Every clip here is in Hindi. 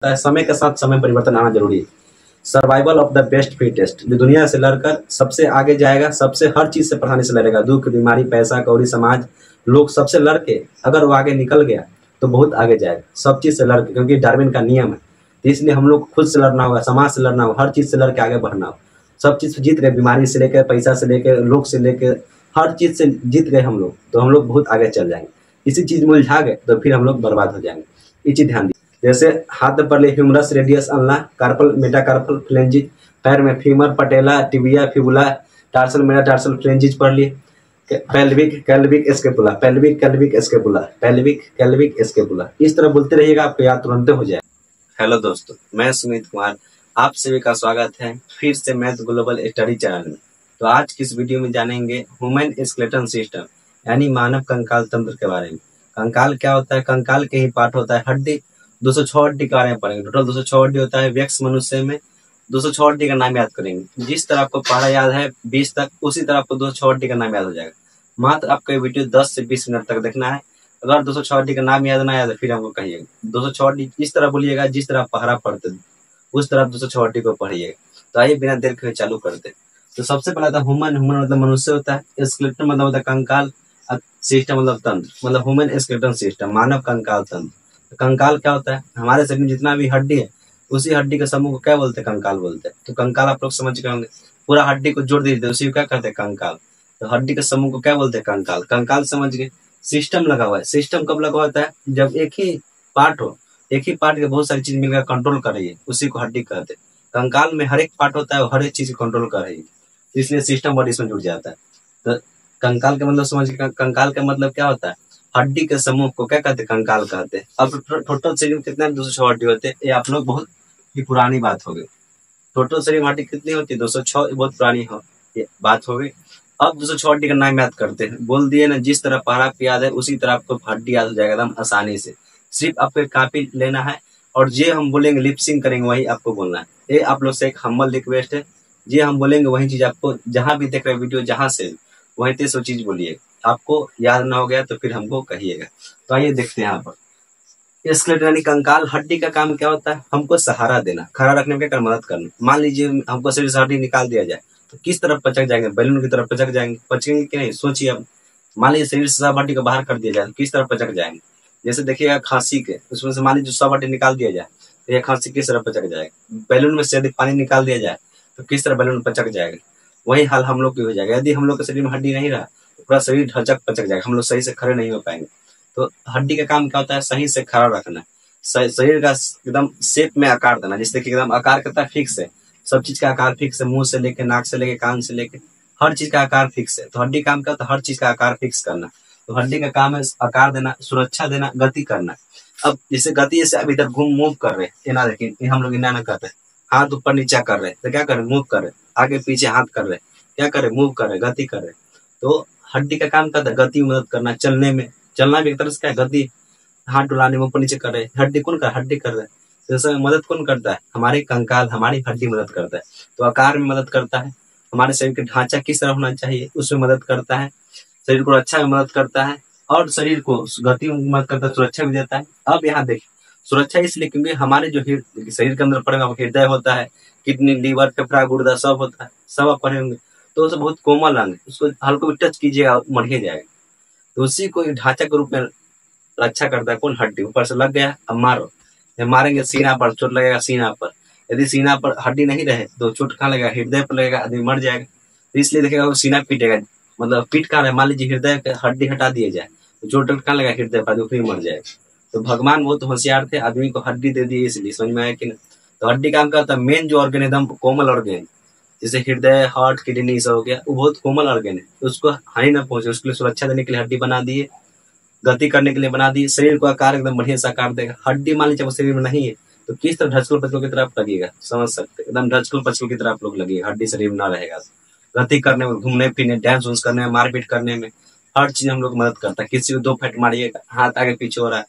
सकता है। समय के साथ समय परिवर्तन आना जरूरी है। Survival of the best fittest, जो दुनिया से लड़कर सबसे आगे जाएगा, सबसे हर चीज से परेशानी से लड़ेगा, दुख बीमारी पैसा कौड़ी समाज लोग सबसे लड़के अगर वो आगे निकल गया तो बहुत आगे जाएगा, सब चीज से लड़के, क्योंकि डार्विन का नियम है। तो इसलिए हम लोग खुद से लड़ना होगा, समाज से लड़ना होगा, हर चीज से लड़के आगे बढ़ना होगा। सब चीज से जीत गए, बीमारी से लेकर पैसा से लेकर लोग से लेकर हर चीज से जीत गए हम लोग, तो हम लोग बहुत आगे चल जाएंगे। इसी चीज में उलझा गए तो फिर हम लोग बर्बाद हो जाएंगे। ये चीज ध्यान दीजिए। जैसे हाथ पर ले humerus radius ulna carpal metacarpal phalanges, पैर में femur patella tibia fibula tarsal metatarsal phalanges पढ़ लिए। Pelvic clavicle scapula, pelvic clavicle scapula, pelvic clavicle scapula, इस तरह बोलते रहिएगा, आपको याद तुरंत हो जाए। हेलो दोस्तों, मैं सुमित कुमार, आप सभी का स्वागत है फिर से मैथ ग्लोबल स्टडी चैनल में। तो आज की इस वीडियो में जानेंगे ह्यूमन स्केलेटन सिस्टम यानी मानव कंकाल तंत्र के बारे में। कंकाल क्या होता है? कंकाल के ही पार्ट होता है हड्डी। 206 हड्डी के बारे में पढ़ेंगे। टोटल 206 हड्डी होता है व्यक्ति मनुष्य में। 206 हड्डी का नाम याद करेंगे। जिस तरह आपको पढ़ा याद है 20 तक, उसी तरह आपको 206 हड्डी का नाम याद हो जाएगा। मात्र आपको ये वीडियो 10 से 20 मिनट तक देखना है। अगर 206 हड्डी का नाम याद ना याद है फिर हमको कहिएगा। 206 हड्डी इस तरह बोलिएगा जिस तरह आप पहरा पढ़ते थे, उस तरह 206 हड्डी को पढ़िएगा। तो आइए बिना देर के चालू करते। तो सबसे पहला था ह्यूमन। ह्यूमन मतलब मनुष्य होता है। स्केलेटन मतलब होता है कंकाल। सिस्टम मतलब तंत्र, मतलब ह्यूमन स्केलेटन सिस्टम, मानव कंकाल तंत्र। कंकाल क्या होता है? हमारे शरीर में जितना भी हड्डी है उसी हड्डी के समूह को क्या बोलते हैं? कंकाल बोलते हैं। तो कंकाल आप लोग समझ गए होंगे। पूरा हड्डी को जोड़ दीजिए उसी को क्या कहते हैं? कंकाल। तो हड्डी के समूह को क्या बोलते हैं? कंकाल। कंकाल समझ गए। सिस्टम लगा हुआ है। सिस्टम कब लगा होता है? जब एक ही पार्ट हो, एक ही पार्ट के बहुत सारी चीज मिलकर कंट्रोल कर रही है, उसी को हड्डी कहते हैं। कंकाल में हर एक पार्ट होता है, वो हर एक चीज को कंट्रोल कर रही है, इसलिए सिस्टम बॉडी इसमें जुड़ जाता है। तो कंकाल का मतलब समझ गए। कंकाल का मतलब क्या होता है? हड्डी के समूह को क्या कहते हैं? कंकाल कहते हैं। अब टोटल शरीर में कितने 206 हड्डी होते हैं? ये आप लोग बहुत ही पुरानी बात हो गई। टोटल शरीर में हड्डी कितनी होती है? 206, बहुत पुरानी बात हो गई। अब 206 हड्डी का नाम याद करते हैं। बोल दिए ना, जिस तरह पहरा याद है उसी तरह आपको हड्डी याद हो जाएगा एकदम आसानी से। सिर्फ आपको एक कॉपी लेना है और जे हम बोलेंगे लिपसिंग करेंगे वही आपको बोलना है। ये आप लोग से एक हम्बल रिक्वेस्ट है, जे हम बोलेंगे वही चीज आपको, जहां भी देख रहे वीडियो जहां से वहीं से सो चीज बोलिए। आपको याद ना हो गया तो फिर हमको कहिएगा। तो आइए देखते हैं यहाँ पर। स्केलेटन यानी कंकाल। हड्डी का काम क्या होता है? हमको सहारा देना, खड़ा रखने में क्या मदद करना। मान लीजिए हमको शरीर से हड्डी निकाल दिया जाए तो किस तरफ पचक जाएंगे? बैलून की तरफ पचक जाएंगे। पचकेंगे कि नहीं? सोचिए। अब मान लीजिए शरीर से सब हड्डी को बाहर कर दिया जाए तो किस तरफ पचक जाएंगे? जैसे देखिएगा खांसी के, उसमें से मान लीजिए सब हड्डी निकाल दिया जाए तो यह खांसी किस तरफ पचक जाएगा? बैलून में से यदि पानी निकाल दिया जाए तो किस तरह बैलून पचक जाएगा? वही हाल हम लोग की हो जाएगा। यदि हम लोग के शरीर में हड्डी नहीं रहा तो पूरा शरीर ढचक पचक जाएगा, हम लोग सही से खड़े नहीं हो पाएंगे। तो हड्डी का काम क्या होता है? सही से खड़ा रखना, शरीर का एकदम शेप में आकार देना। जिससे कि एकदम आकार करता है फिक्स है, सब चीज का आकार फिक्स है, मुंह से लेके नाक से लेके कान से लेके हर चीज का आकार फिक्स है। तो हड्डी काम क्या होता है? हर चीज का आकार फिक्स करना। तो हड्डी का काम है आकार देना, सुरक्षा देना, गति करना। अब जैसे गति जैसे अब इधर घूम मूव कर रहे हैं, ना देखिए हम लोग इना ना कर रहे, हाथ ऊपर नीचा कर रहे तो क्या कर रहे? मूव कर रहे, आगे पीछे हाथ कर रहे, क्या कर रहे? मूव कर रहे, गति कर रहे। तो हड्डी का काम करता है गति में मदद करना, चलने में। चलना भी एक तरह से क्या है? गति। हाथ डुलाने में ऊपर नीचे कर रहे, हड्डी कौन कर? हड्डी कर रहे हैं। जैसे मदद कौन करता है? हमारे कंकाल, हमारी हड्डी मदद करता है। तो आकार में मदद करता है, हमारे शरीर का ढांचा किस तरह होना चाहिए उसमें मदद करता है, शरीर को रक्षा में मदद करता है और शरीर को गति में मदद करता है, सुरक्षा भी देता है। अब यहाँ देखिए, सुरक्षा इसलिए क्योंकि हमारे जो शरीर के अंदर पड़ेगा हृदय होता है, किडनी, लीवर, फेफड़ा, गुर्दा सब होता है, सब आप पढ़े होंगे। तो उसे बहुत कोमल अंग, उसको हल्का भी टच कीजिएगा मढ़िए जाएगा। तो उसी को ढांचा के रूप में रक्षा करता है कौन? हड्डी। ऊपर से लग गया, अब मारो, मारेंगे सीना पर, चोट लगेगा सीना पर। यदि सीना पर हड्डी नहीं रहे तो चोट कहाँ लगेगा? हृदय पर लगेगा, आदमी मर जाएगा। तो इसलिए देखिएगा वो सीना पीटेगा, मतलब पीठ कहाँ रहे? मान लीजिए हृदय का हड्डी हटा दिया जाए तो चोट कहाँ लगेगा? हृदय पर, आदमी मर जाएगा। तो भगवान बहुत होशियार थे, आदमी को हड्डी दे दी, इसलिए समझ में आया कि ना। तो हड्डी काम क्या होता है? मेन जो ऑर्गन एकदम कोमल ऑर्गन, जैसे हृदय, हार्ट, किडनी सब हो गया, वो बहुत कोमल ऑर्गन है, तो उसको हानि न पहुंचे उसके लिए सुरक्षा देने के लिए हड्डी बना दिए, गति करने के लिए बना दी। शरीर को आकार एकदम बढ़िया से आकार देगा। हड्डी मान लीजिए शरीर में नहीं है तो किस तरह ढचकल पचकल की तरफ लगेगा? समझ सकते, एकदम ढचकल पचकल की तरह आप लोग लगेगा। हड्डी शरीर में ना रहेगा। गति करने में, घूमने फिरने, डांस वांस करने में, मारपीट करने में, हर चीज हम लोग मदद करता है। किसी को 2 फट मारिएगा, हाथ आगे पीछे हो रहा है,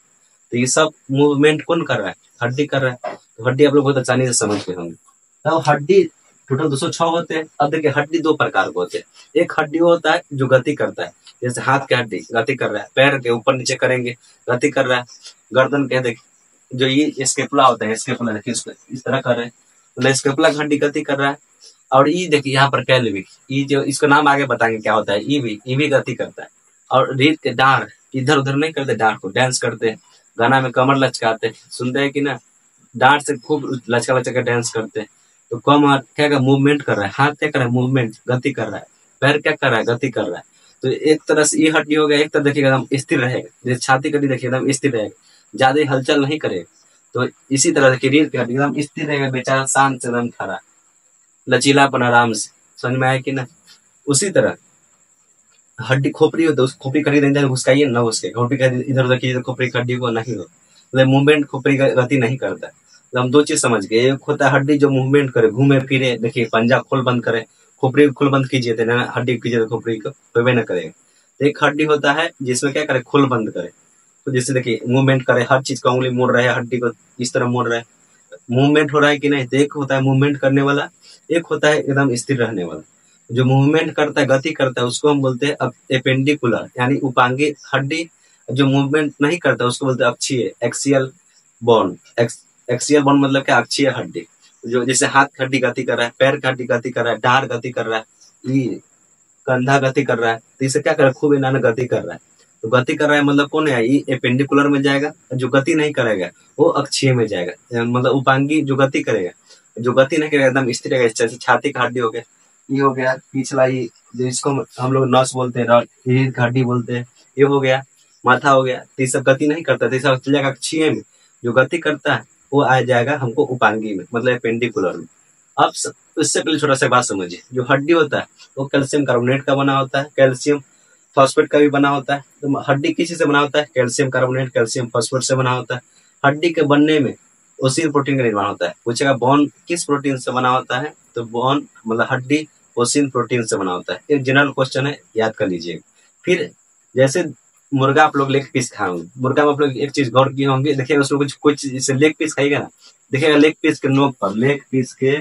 तो ये सब मूवमेंट कौन कर रहा है? हड्डी कर रहा है। तो हड्डी आप लोग बहुत आसानी से समझ गए होंगे। तो हड्डी टोटल 206 होते हैं। अब देखिए हड्डी 2 प्रकार के होते हैं। एक हड्डी होता है जो गति करता है, जैसे हाथ के हड्डी गति कर रहा है, पैर के ऊपर नीचे करेंगे गति कर रहा है, गर्दन के देखिए जो ये स्केपुला होता है, स्केपुला देखिए इस तरह कर रहे हैं, मतलब स्केपुला की हड्डी गति कर रहा है। और ये देखिए यहाँ पर कैल्विक, ये जो इसका नाम आगे बताएंगे क्या होता है, ये भी गति करता है। और रीढ़ के डांड इधर उधर नहीं करते, डांड को डांस करते हैं, गाना में कमर लचकाते, सुनते हैं कि ना, डांड से खूब लचका लचका डांस करते हैं। तो कमर क्या कर मूवमेंट कर रहा है, हाथ क्या कर रहा है मूवमेंट गति कर रहा है, पैर क्या कर रहा है गति कर रहा है। तो एक तरह से ये हड्डी हो गया, एक तरह देखिएगा एकदम स्थिर रहेगा, जैसे छाती की हड्डी देखिए एकदम स्थिर रहेगा, ज्यादा हलचल नहीं करेगा। तो इसी तरह देखिए रीढ़ की हड्डी एकदम स्थिर रहेगा, बेचारा शांत से एकदम खड़ा, लचीलापन आराम से, समझ में आया कि ना। उसी तरह हड्डी खोपड़ी हो तो उस खोपड़ी कड़ी नहीं घुसकाइए ना, उसके खोपड़ी का इधर उधर कीजिए तो खोपड़ी हड्डी को नहीं हो, मतलब मूवमेंट खोपड़ी का गति नहीं करता। तो हम दो चीज समझ गए, एक होता है हड्डी जो मूवमेंट करे, घूमे फिरे, देखिए पंजा खोल बंद करे, खोपड़ी खोल बंद कीजिए तो ना हड्डी कीजिए तो खोपड़ी को होबे न करेगा। तो एक हड्डी होता है जिसमें क्या करे, खोल बंद करे, तो जैसे देखिए मूवमेंट करे, हर चीज का उंगली मोड़ रहा है, हड्डी को इस तरह मोड़ रहा है, मूवमेंट हो रहा है कि नहीं। तो एक होता है मूवमेंट करने वाला, एक होता है एकदम स्थिर रहने वाला। जो मूवमेंट करता है, गति करता है, उसको हम बोलते हैं एपेंडिकुलर यानी उपांगी हड्डी। जो मूवमेंट नहीं करता उसको बोलते हैं अक्षीय, एक्सियल बोन। एक्सियल बोन मतलब क्या, अक्षीय हड्डी। जो जैसे हाथ की हड्डी गति कर रहा है, पैर की हड्डी गति कर रहा है, डांड गति कर रहा है, ये कंधा गति कर रहा है, तो इसे क्या कर रहा है, खूब इन्होंने गति कर रहा है। तो गति कर रहा है मतलब कौन है, ये एपेंडिकुलर में जाएगा। जो गति नहीं करेगा वो अक्षीय में जाएगा, मतलब उपांगी जो गति करेगा। जो गति नहीं करेगा एकदम स्थिर रहेगा, जैसे छाती का हड्डी हो गया, ये हो गया पिछला, ये जो इसको हम लोग नस बोलते हैं, रीढ़ की हड्डी बोलते हैं, ये हो गया, माथा हो गया। तो ये सब गति नहीं करता, तो ये सब चल जाएगा अक्षीय में। जो गति करता है वो आ जाएगा हमको उपांगी में, मतलब एपेंडिकुलर में। अब इससे पहले छोटा सा बात समझिए, जो हड्डी होता है वो कैल्शियम कार्बोनेट का बना होता है, कैल्शियम फॉस्फेट का भी बना होता है। तो हड्डी किसी से बना होता है, कैल्शियम कार्बोनेट, कैल्शियम फॉस्फेट से बना होता है। हड्डी के बनने में ओसिन प्रोटीन का निर्माण होता है। पूछेगा बोन किस प्रोटीन से बना होता है, तो बोन मतलब हड्डी ओसिन प्रोटीन से बना होता है। एक जनरल क्वेश्चन है, याद कर लीजिए। फिर जैसे मुर्गा आप लोग लेग पीस खाओगे, मुर्गा में आप लोग एक चीज गौर किए होंगे, देखिएगा उसमें कुछ जैसे लेग पीस खाइएगा ना, देखिएगा लेग पीस के नोक पर, लेग पीस के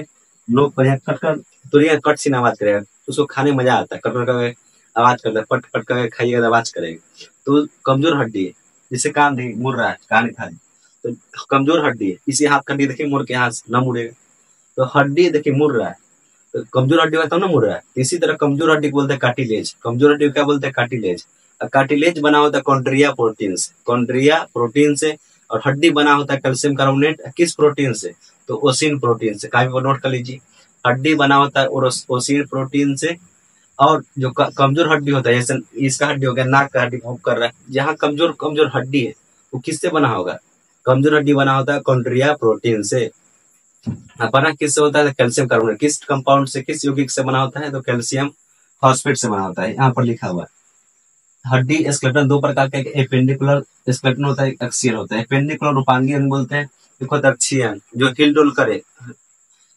नोक पर यहाँ कट कर तुरंत कट सी आवाज करेगा, उसको खाने में मजा आता है, कट कर आवाज करता है, पट पट कर खाइएगा तो आवाज करेगा। तो कमजोर हड्डी है, जिससे कान देखिए मुड़ रहा है, कान खा तो कमजोर हड्डी है। इसी हाथ हड्डी देखिए मुड़ के हाथ न मुड़ेगा, तो हड्डी देखिए मुड़ रहा है, तो कमजोर हड्डी होता है ना मुड़ रहा है। इसी तरह कमजोर हड्डी को बोलते हैं कार्टिलेज, कमजोर हड्डी को क्या बोलते हैं, कार्टिलेज। कार्टिलेज बना होता है कॉन्ड्रिया प्रोटीन से, कॉन्ड्रिया प्रोटीन से। और हड्डी बना होता है कैल्शियम कार्बोनेट किस प्रोटीन से, तो ओसिन प्रोटीन से। काफी नोट कर लीजिए, हड्डी बना होता है ओसिन प्रोटीन से। और जो कमजोर हड्डी होता है, जैसे इसका हड्डी हो गया, नाक का हड्डी मूव कर रहा है, जहाँ कमजोर कमजोर हड्डी है वो किससे बना होगा, कमजोर हड्डी बना होता है कॉन्ड्रिया प्रोटीन से। बना किससे होता है, कैल्शियम कार्बोनेट। किस कंपाउंड से, किस यौगिक से बना होता है, तो कैल्शियम फॉस्फेट से बना होता है, यहाँ पर लिखा हुआ है। हड्डी स्केलेटन दो प्रकार का, एपेंडिकुलर स्केलेटन होता है, एक्सियल होता है। एपेंडिकुलर उपांगी अंग बोलते हैं, एक होता है अक्षीय अंग, जो हिल डुल करे,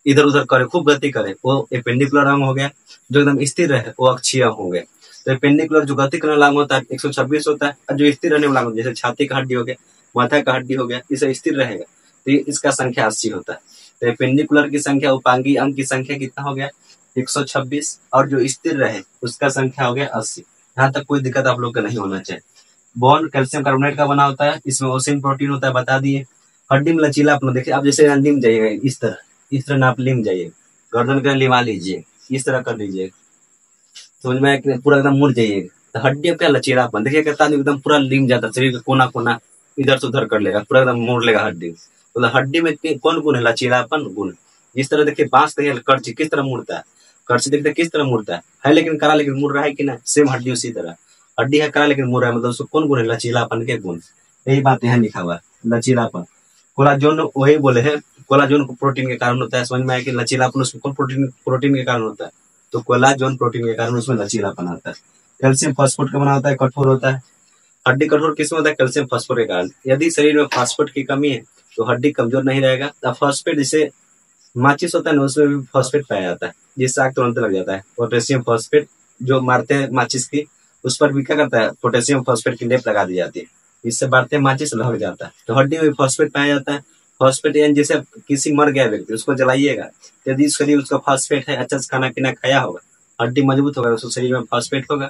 इधर उधर करे, खूब गति करे, वो एपेंडिकुलर अंग हो गया। जो एकदम स्थिर रहे वो अक्षीय हो गया। तो एपेंडिकुलर जो गति करने वाला अंग होता है 126 होता है, और जो स्थिर रहने वाला अंग जैसे छाती का हड्डी हो गया, माथा का हड्डी हो गया, इसे स्थिर रहेगा तो इसका संख्या 80 होता है। तो एपेंडिकुलर की संख्या, उपांगी अंग की संख्या कितना हो गया 126, और जो स्थिर रहे उसका संख्या हो गया 80। यहाँ तक कोई दिक्कत आप लोग का नहीं होना चाहिए। बोन कैल्शियम कार्बोनेट का बना होता है, इसमें ओसिन प्रोटीन होता है, बता दिए। हड्डी में लचीला अपना देखिए, आप जैसे लिम जाइएगा इस तरह नाप लिम जाइए, गर्दन का लिमा लीजिए, इस तरह कर लीजिए, समझ में पूरा एकदम मुड़ जाइएगा। तो हड्डी का लचीलापन देखिए, कहता है एकदम पूरा लिम जाता, शरीर का कोना कोना इधर से उधर कर लेगा, पूरा एकदम मोड़ लेगा हड्डी। मतलब हड्डी में कौन गुण है, लचीलापन गुण। जिस तरह देखिए बांस देखिए कर्ची किस तरह मुड़ता है, कर्ची देखते किस तरह मुड़ता है लेकिन करा, लेकिन मुड़ रहा है कि ना, सेम हड्डी उसी तरह हड्डी है करा लेकिन मुड़ रहा है, मतलब उसको कौन गुण है, लचीलापन के गुण। यही बात यहाँ लिखा हुआ है, लचीलापन। कोलाजन वही बोले हैं, कोलाजन प्रोटीन के कारण होता है। समझ में आया कि लचीलापन उसमें कौन प्रोटीन के कारण होता है, तो कोलाजन प्रोटीन के कारण उसमें लचीलापन आता है। कैल्शियम फॉस्फेट का बना होता है, कठोर होता है। हड्डी कठोर किस में होता है, कैल्शियम फॉस्फेट के कारण। यदि शरीर में फॉस्फेट की कमी है तो हड्डी कमजोर नहीं रहेगा। फॉस्फेट जैसे माचिस होता है ना, उसमें भी फॉस्फेट पाया जाता है, जिससे आग तुरंत लग जाता है। पोटेशियम फॉस्फेट जो मारते हैं माचिस की, उस पर भी क्या करता है, पोटेशियम फॉस्फेट की लेप लगा दी जाती है, इससे बढ़ते माचिस लग जाता है। तो हड्डी में फॉस्फेट पाया जाता है। फॉस्फेट यानी जैसे किसी मर गया व्यक्ति उसको जलाइएगा, यदि शरीर उसका फॉस्फेट है, अच्छा से खाना पीना खाया होगा, हड्डी मजबूत होगा, उसके शरीर में फॉस्फेट होगा,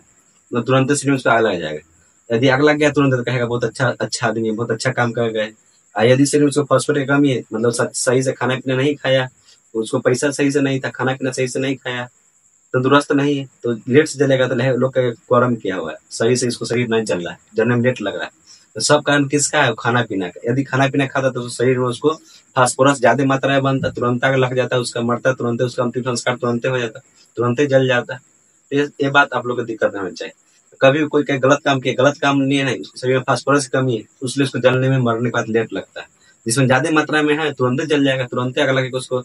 तो तुरंत शरीर में उसका आग लग जाएगा। यदि आग लग गया तुरंत कहेगा बहुत अच्छा आदमी, बहुत अच्छा काम कर गए, यदि शरीर में उसको फास्फोरस की कमी है, मतलब सही से खाना पीना नहीं खाया, उसको पैसा सही से नहीं था, खाना पीना सही से नहीं खाया, तंदुरुस्त नहीं है, तो लेट से जलेगा तो लोग का क्वारम किया हुआ है, सही से इसको शरीर नहीं चल रहा है, जलने में लेट लग रहा है। तो सब कारण किसका है? खाना पीना का। यदि खाना पीना खाता तो शरीर में उसको फास्फोरस ज्यादा मात्रा में बनता, तुरंत आग लग जाता है, उसका मरता तुरंत, उसका अंतिम संस्कार तुरंत हो जाता, तुरंत जल जाता। तो ये बात आप लोग को दिक्कत नहीं होनी चाहिए। कभी कोई क्या गलत काम किया, गलत काम नहीं है, नहीं, शरीर में फास्फोरस की कमी है, इसलिए उसको जलने में मरने के बाद लेट लगता है। जिसमें ज्यादा मात्रा में है तुरंत जल जाएगा, तुरंत आग लगेगा, उसको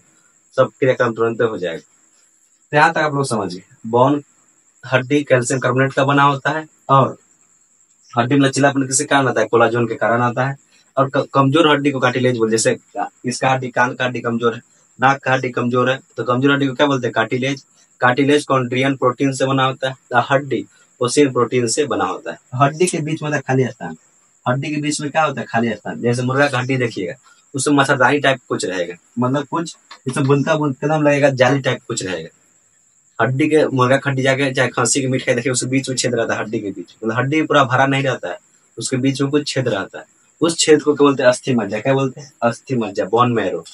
सब क्रियाक्रम तुरंत हो जाएगा। तो यहाँ तक आप लोग समझिए। बोन हड्डी कैल्शियम कार्बोनेट का बना होता है, और हड्डी में लचीलापन किसके कारण आता है? कोलाजन के कारण आता है। और कमजोर हड्डी को कार्टिलेज बोलते हैं। जैसे इसका हड्डी, कान का हड्डी कमजोर है, नाक का हड्डी कमजोर है, तो कमजोर हड्डी को क्या बोलते हैं? कार्टिलेज। कार्टिलेज कॉन्ड्रियन प्रोटीन से बना होता है, हड्डी ओसिन प्रोटीन से बना होता है। हड्डी के बीच में होता है खाली स्थान। हड्डी के बीच में क्या होता है? खाली स्थान। जैसे मुर्गा का हड्डी देखिएगा, उसमें मच्छरदानी टाइप कुछ रहेगा, मतलब कुछ इसमें बुनका कदम लगेगा, जाली टाइप कुछ रहेगा। हड्डी के मुर्गा खड्डी जाके चाहे खांसी की मीट खाई देखिए, उसके बीच में छेद रहता है, हड्डी के बीच, मतलब हड्डी पूरा भरा नहीं रहता है, उसके बीच में कुछ छेद रहता है। उस छेद को क्या बोलते हैं? अस्थि मज्जा। क्या बोलते हैं? अस्थि मज्जा, बोन मैरो।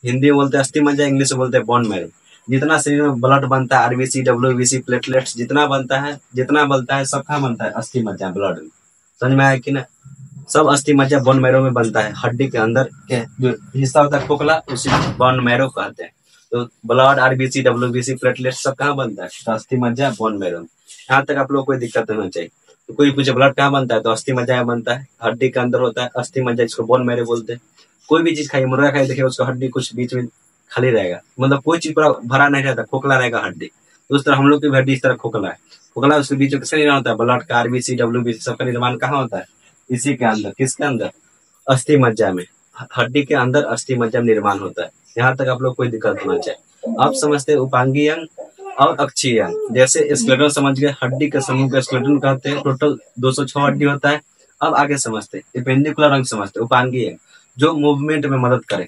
हिंदी में बोलते हैं अस्थि मज्जा, इंग्लिश में बोलते हैं बोन मैरो। जितना शरीर में ब्लड बनता है, आरबीसी, डब्ल्यूबीसी, प्लेटलेट्स जितना बनता है सब कहाँ बनता है? अस्थि मज्जा, ब्लड में। समझ में आया कि ना? सब अस्थि मज्जा बोन मैरो में बनता है। हड्डी के अंदर के जो हिस्सा होता है खोखला, उसी बोन मैरो कहते हैं। तो ब्लड, आरबीसी, डब्ल्यूबीसी, प्लेटलेट सब कहाँ बनता है? तो अस्थि मज्जा, बोन मैरो। यहाँ तक आप लोग कोई दिक्कत नहीं होनी चाहिए। तो कोई पूछे ब्लड कहाँ बनता है, तो अस्थि मज्जा में बनता है, हड्डी के अंदर होता है अस्थि मज्जा, जिसको बोन मैरो बोलते हैं। कोई भी चीज खाइए, मुर्गा खाइए देखिए, उसका हड्डी कुछ बीच में खाली रहेगा, मतलब कोई चीज पूरा भरा नहीं रहता, खोखला रहेगा हड्डी। तो उस तरह हम लोग की हड्डी इस तरह खोखला है, खोखला, उसके बीच में किसका निर्माण होता है? ब्लड का, आरबीसी, डब्ल्यूबीसी सबका निर्माण कहाँ होता है? इसी के अंदर। किसके अंदर? अस्थि मज्जा में। हड्डी के अंदर अस्थि मज्जा निर्माण होता है। यहाँ तक आप लोग कोई दिक्कत होना चाहिए। आप समझते हैं उपांगी अंग और अक्षीय अंग। जैसे स्केलेटन समझ गए, हड्डी के समूह को स्केलेटन कहते हैं। टोटल 206 हड्डी होता है। अब आगे समझते हैं एपेंडिकुलर अंग समझते हैं, उपांगी अंग जो मूवमेंट में मदद करे।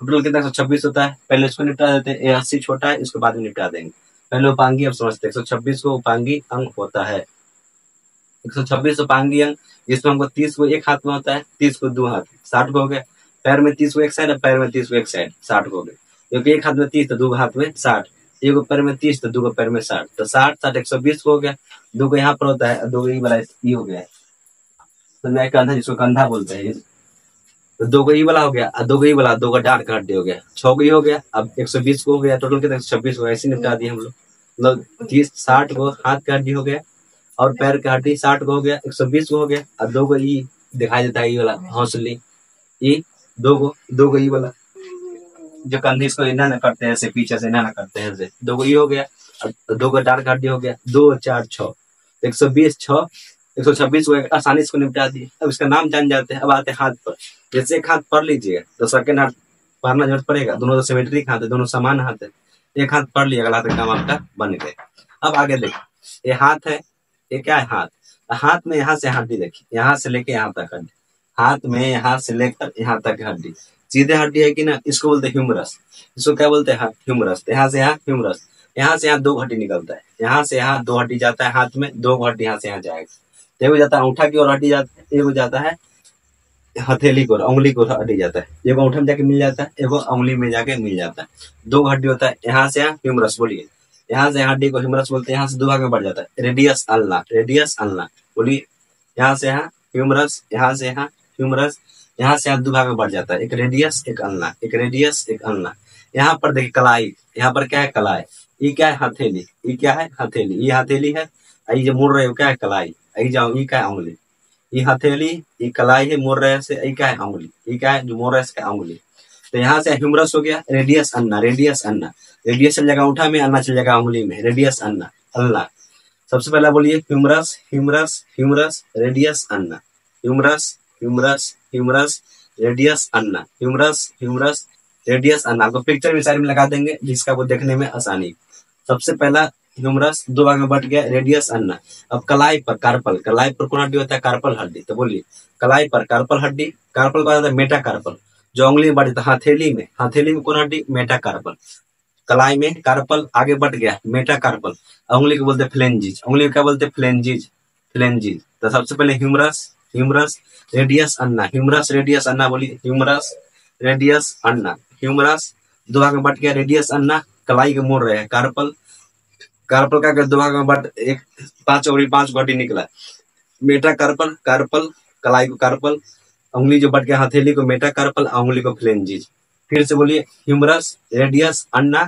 टोटल कितना? 126 होता है। पहले इसको निपटा देते हैं, 80 छोटा है, इसको बाद में निपटा देंगे। पहले उपांगी अब समझते हैं। 126 को उपांगी अंग होता है। 126 उपांगी अंग, जिसमें हमको 30 को एक हाथ में होता है, 30 को दो हाथ, 60 को हो गया। पैर में 30 को एक साइड, पैर में 30 को एक साइड, 60 को हो गया। क्योंकि एक हाथ में 30 तो दो हाथ में 60, एक पैर में 30 तो दो पैर में 60, तो 60 120 को हो गया। दो को यहाँ पर होता है, दो को ये वाला ये हो गया, तो मैं कंधा, जिसको कंधा बोलते हैं। तो दो को ये वाला हो गया, दो को ये वाला, दो का डांट का हड्डी हो गया, 6 को ये हो गया। अब 120 को हो गया। टोटल कितना? 126 को। ऐसे निपटा दिए हम लोग। मतलब 60 को हाथ का हड्डी हो गया, और पैर का हड्डी 60 को हो गया, 120 को हो गया। और दो को ये दिखाई देता है, ये वाला हौसली, ये दो को ये वाला जो कंधे, इसको इन्ना न करते हैं ऐसे, पीछे से इन्ना न करते हैं ऐसे। दो को ये हो गया, और दो का डांट का हड्डी हो गया। 2 4 6, 120 6, 126 को आसानी से निपटा दिए। अब इसका नाम जान जाते हैं। अब आते हैं हाथ पर। जैसे एक हाथ पढ़ लीजिएगा तो सेकंड हाथ पढ़ना जरूरत पड़ेगा। दोनों तो सिमेट्रिक हाथ है, दोनों समान हाथ है। एक हाथ पढ़ लिया, अगला हाथ काम आपका बन गए। अब आगे देखिए, ये हाथ है, ये क्या है? हाथ। हाथ में यहाँ से हड्डी देखिए, यहाँ से लेके यहाँ तक हड्डी। हाथ में यहाँ से लेकर यहाँ तक हड्डी, सीधे हड्डी है कि ना, इसको बोलते हैं ह्यूमरस। इसको क्या बोलते हैं? ह्यूमरस। यहाँ से यहाँ ह्यूमरस, यहाँ से यहाँ दो हड्डी निकलता है, यहाँ से यहाँ दो हड्डी जाता है हाथ में, दो हड्डी यहाँ से यहाँ जाएगा। एक जाता है अंगूठा की ओर हड्डी जाता है, एक जाता है हथेली को, उंगली को हड्डी जाता है। एक अंगूठा में जाके मिल जाता है, एक उंगली में जाके मिल जाता है। दो हड्डी होता है, यहाँ से यहाँ ह्यूमरस। बोलिए, यहाँ से हड्डी को ह्यूमरस बोलते हैं। यहाँ से दो भाग में बढ़ जाता है, रेडियस अल्ना, रेडियस अल्ना। बोलिए, यहाँ से यहाँ ह्यूमरस, यहाँ से यहाँ ह्यूमरस, यहाँ से यहाँ दो भाग में बढ़ जाता है, एक रेडियस एक अल्ना, एक रेडियस एक अल्ना। यहाँ पर देखिए कलाई, यहाँ पर क्या है? कलाई। ये क्या है? हथेली। ये क्या है? हथेली। ये हथेली है, ये जो मुड़ रहे हो क्या है? कलाई। ये जाओ, ये क्या है? उंगली। ये हथेली, ये कलाई है, मुड़ रहे से, ये क्या है? उंगली। ये क्या है? जो मुड़ रहे से उंगली। तो यहाँ से ह्यूमरस हो गया, रेडियस अन्ना, रेडियस अन्ना। रेडियस चल जाएगा अंगूठा में, अन्ना चल जाएगा उंगली में, रेडियस अन्ना, अल्ला। सबसे पहला बोलिए humerus, humerus, humerus, radius ulna, humerus, humerus, humerus, radius ulna, humerus, humerus, radius अन्ना। आपको पिक्चर भी साइड में लगा देंगे, जिसका वो देखने में आसानी। सबसे पहला ह्यूमरस दो भाग में बट गया, रेडियस अन्ना। अब कलाई पर कार्पल, कलाई पर कौन हड्डी होता है? कार्पल हड्डी। तो बोलिए, कलाई पर कार्पल हड्डी, कार्पल का होता है मेटा कार्पल, जो उंगली में बढ़ जाता है। हथेली में, हथेली में कौन हड्डी? Metacarpal. कलाई में कार्पल, आगे बढ़ गया मेटा कार्पल। उंगली को बोलते हैं फ्लेंजिज, उंगली को क्या बोलते हैं? फ्लेंजिज, फ्लेंजिज। तो सबसे पहले humerus, humerus radius ulna, humerus radius अन्ना बोलिए, ह्यूमरस रेडियस अन्ना, ह्यूमरस दो भाग में बट गया, रेडियस अन्ना कलाई के मोड़ रहे हैं, कार्पल कार्पल का अगर दो भाग में बट एक पांच और पांच घटी निकला, मेटा कार्पल, कार्पल कलाई को कार्पल, उंगली जो बट गया हथेली को मेटा कार्पल, उंगली को फ्लेंजिज। फिर से बोलिए, humerus radius ulna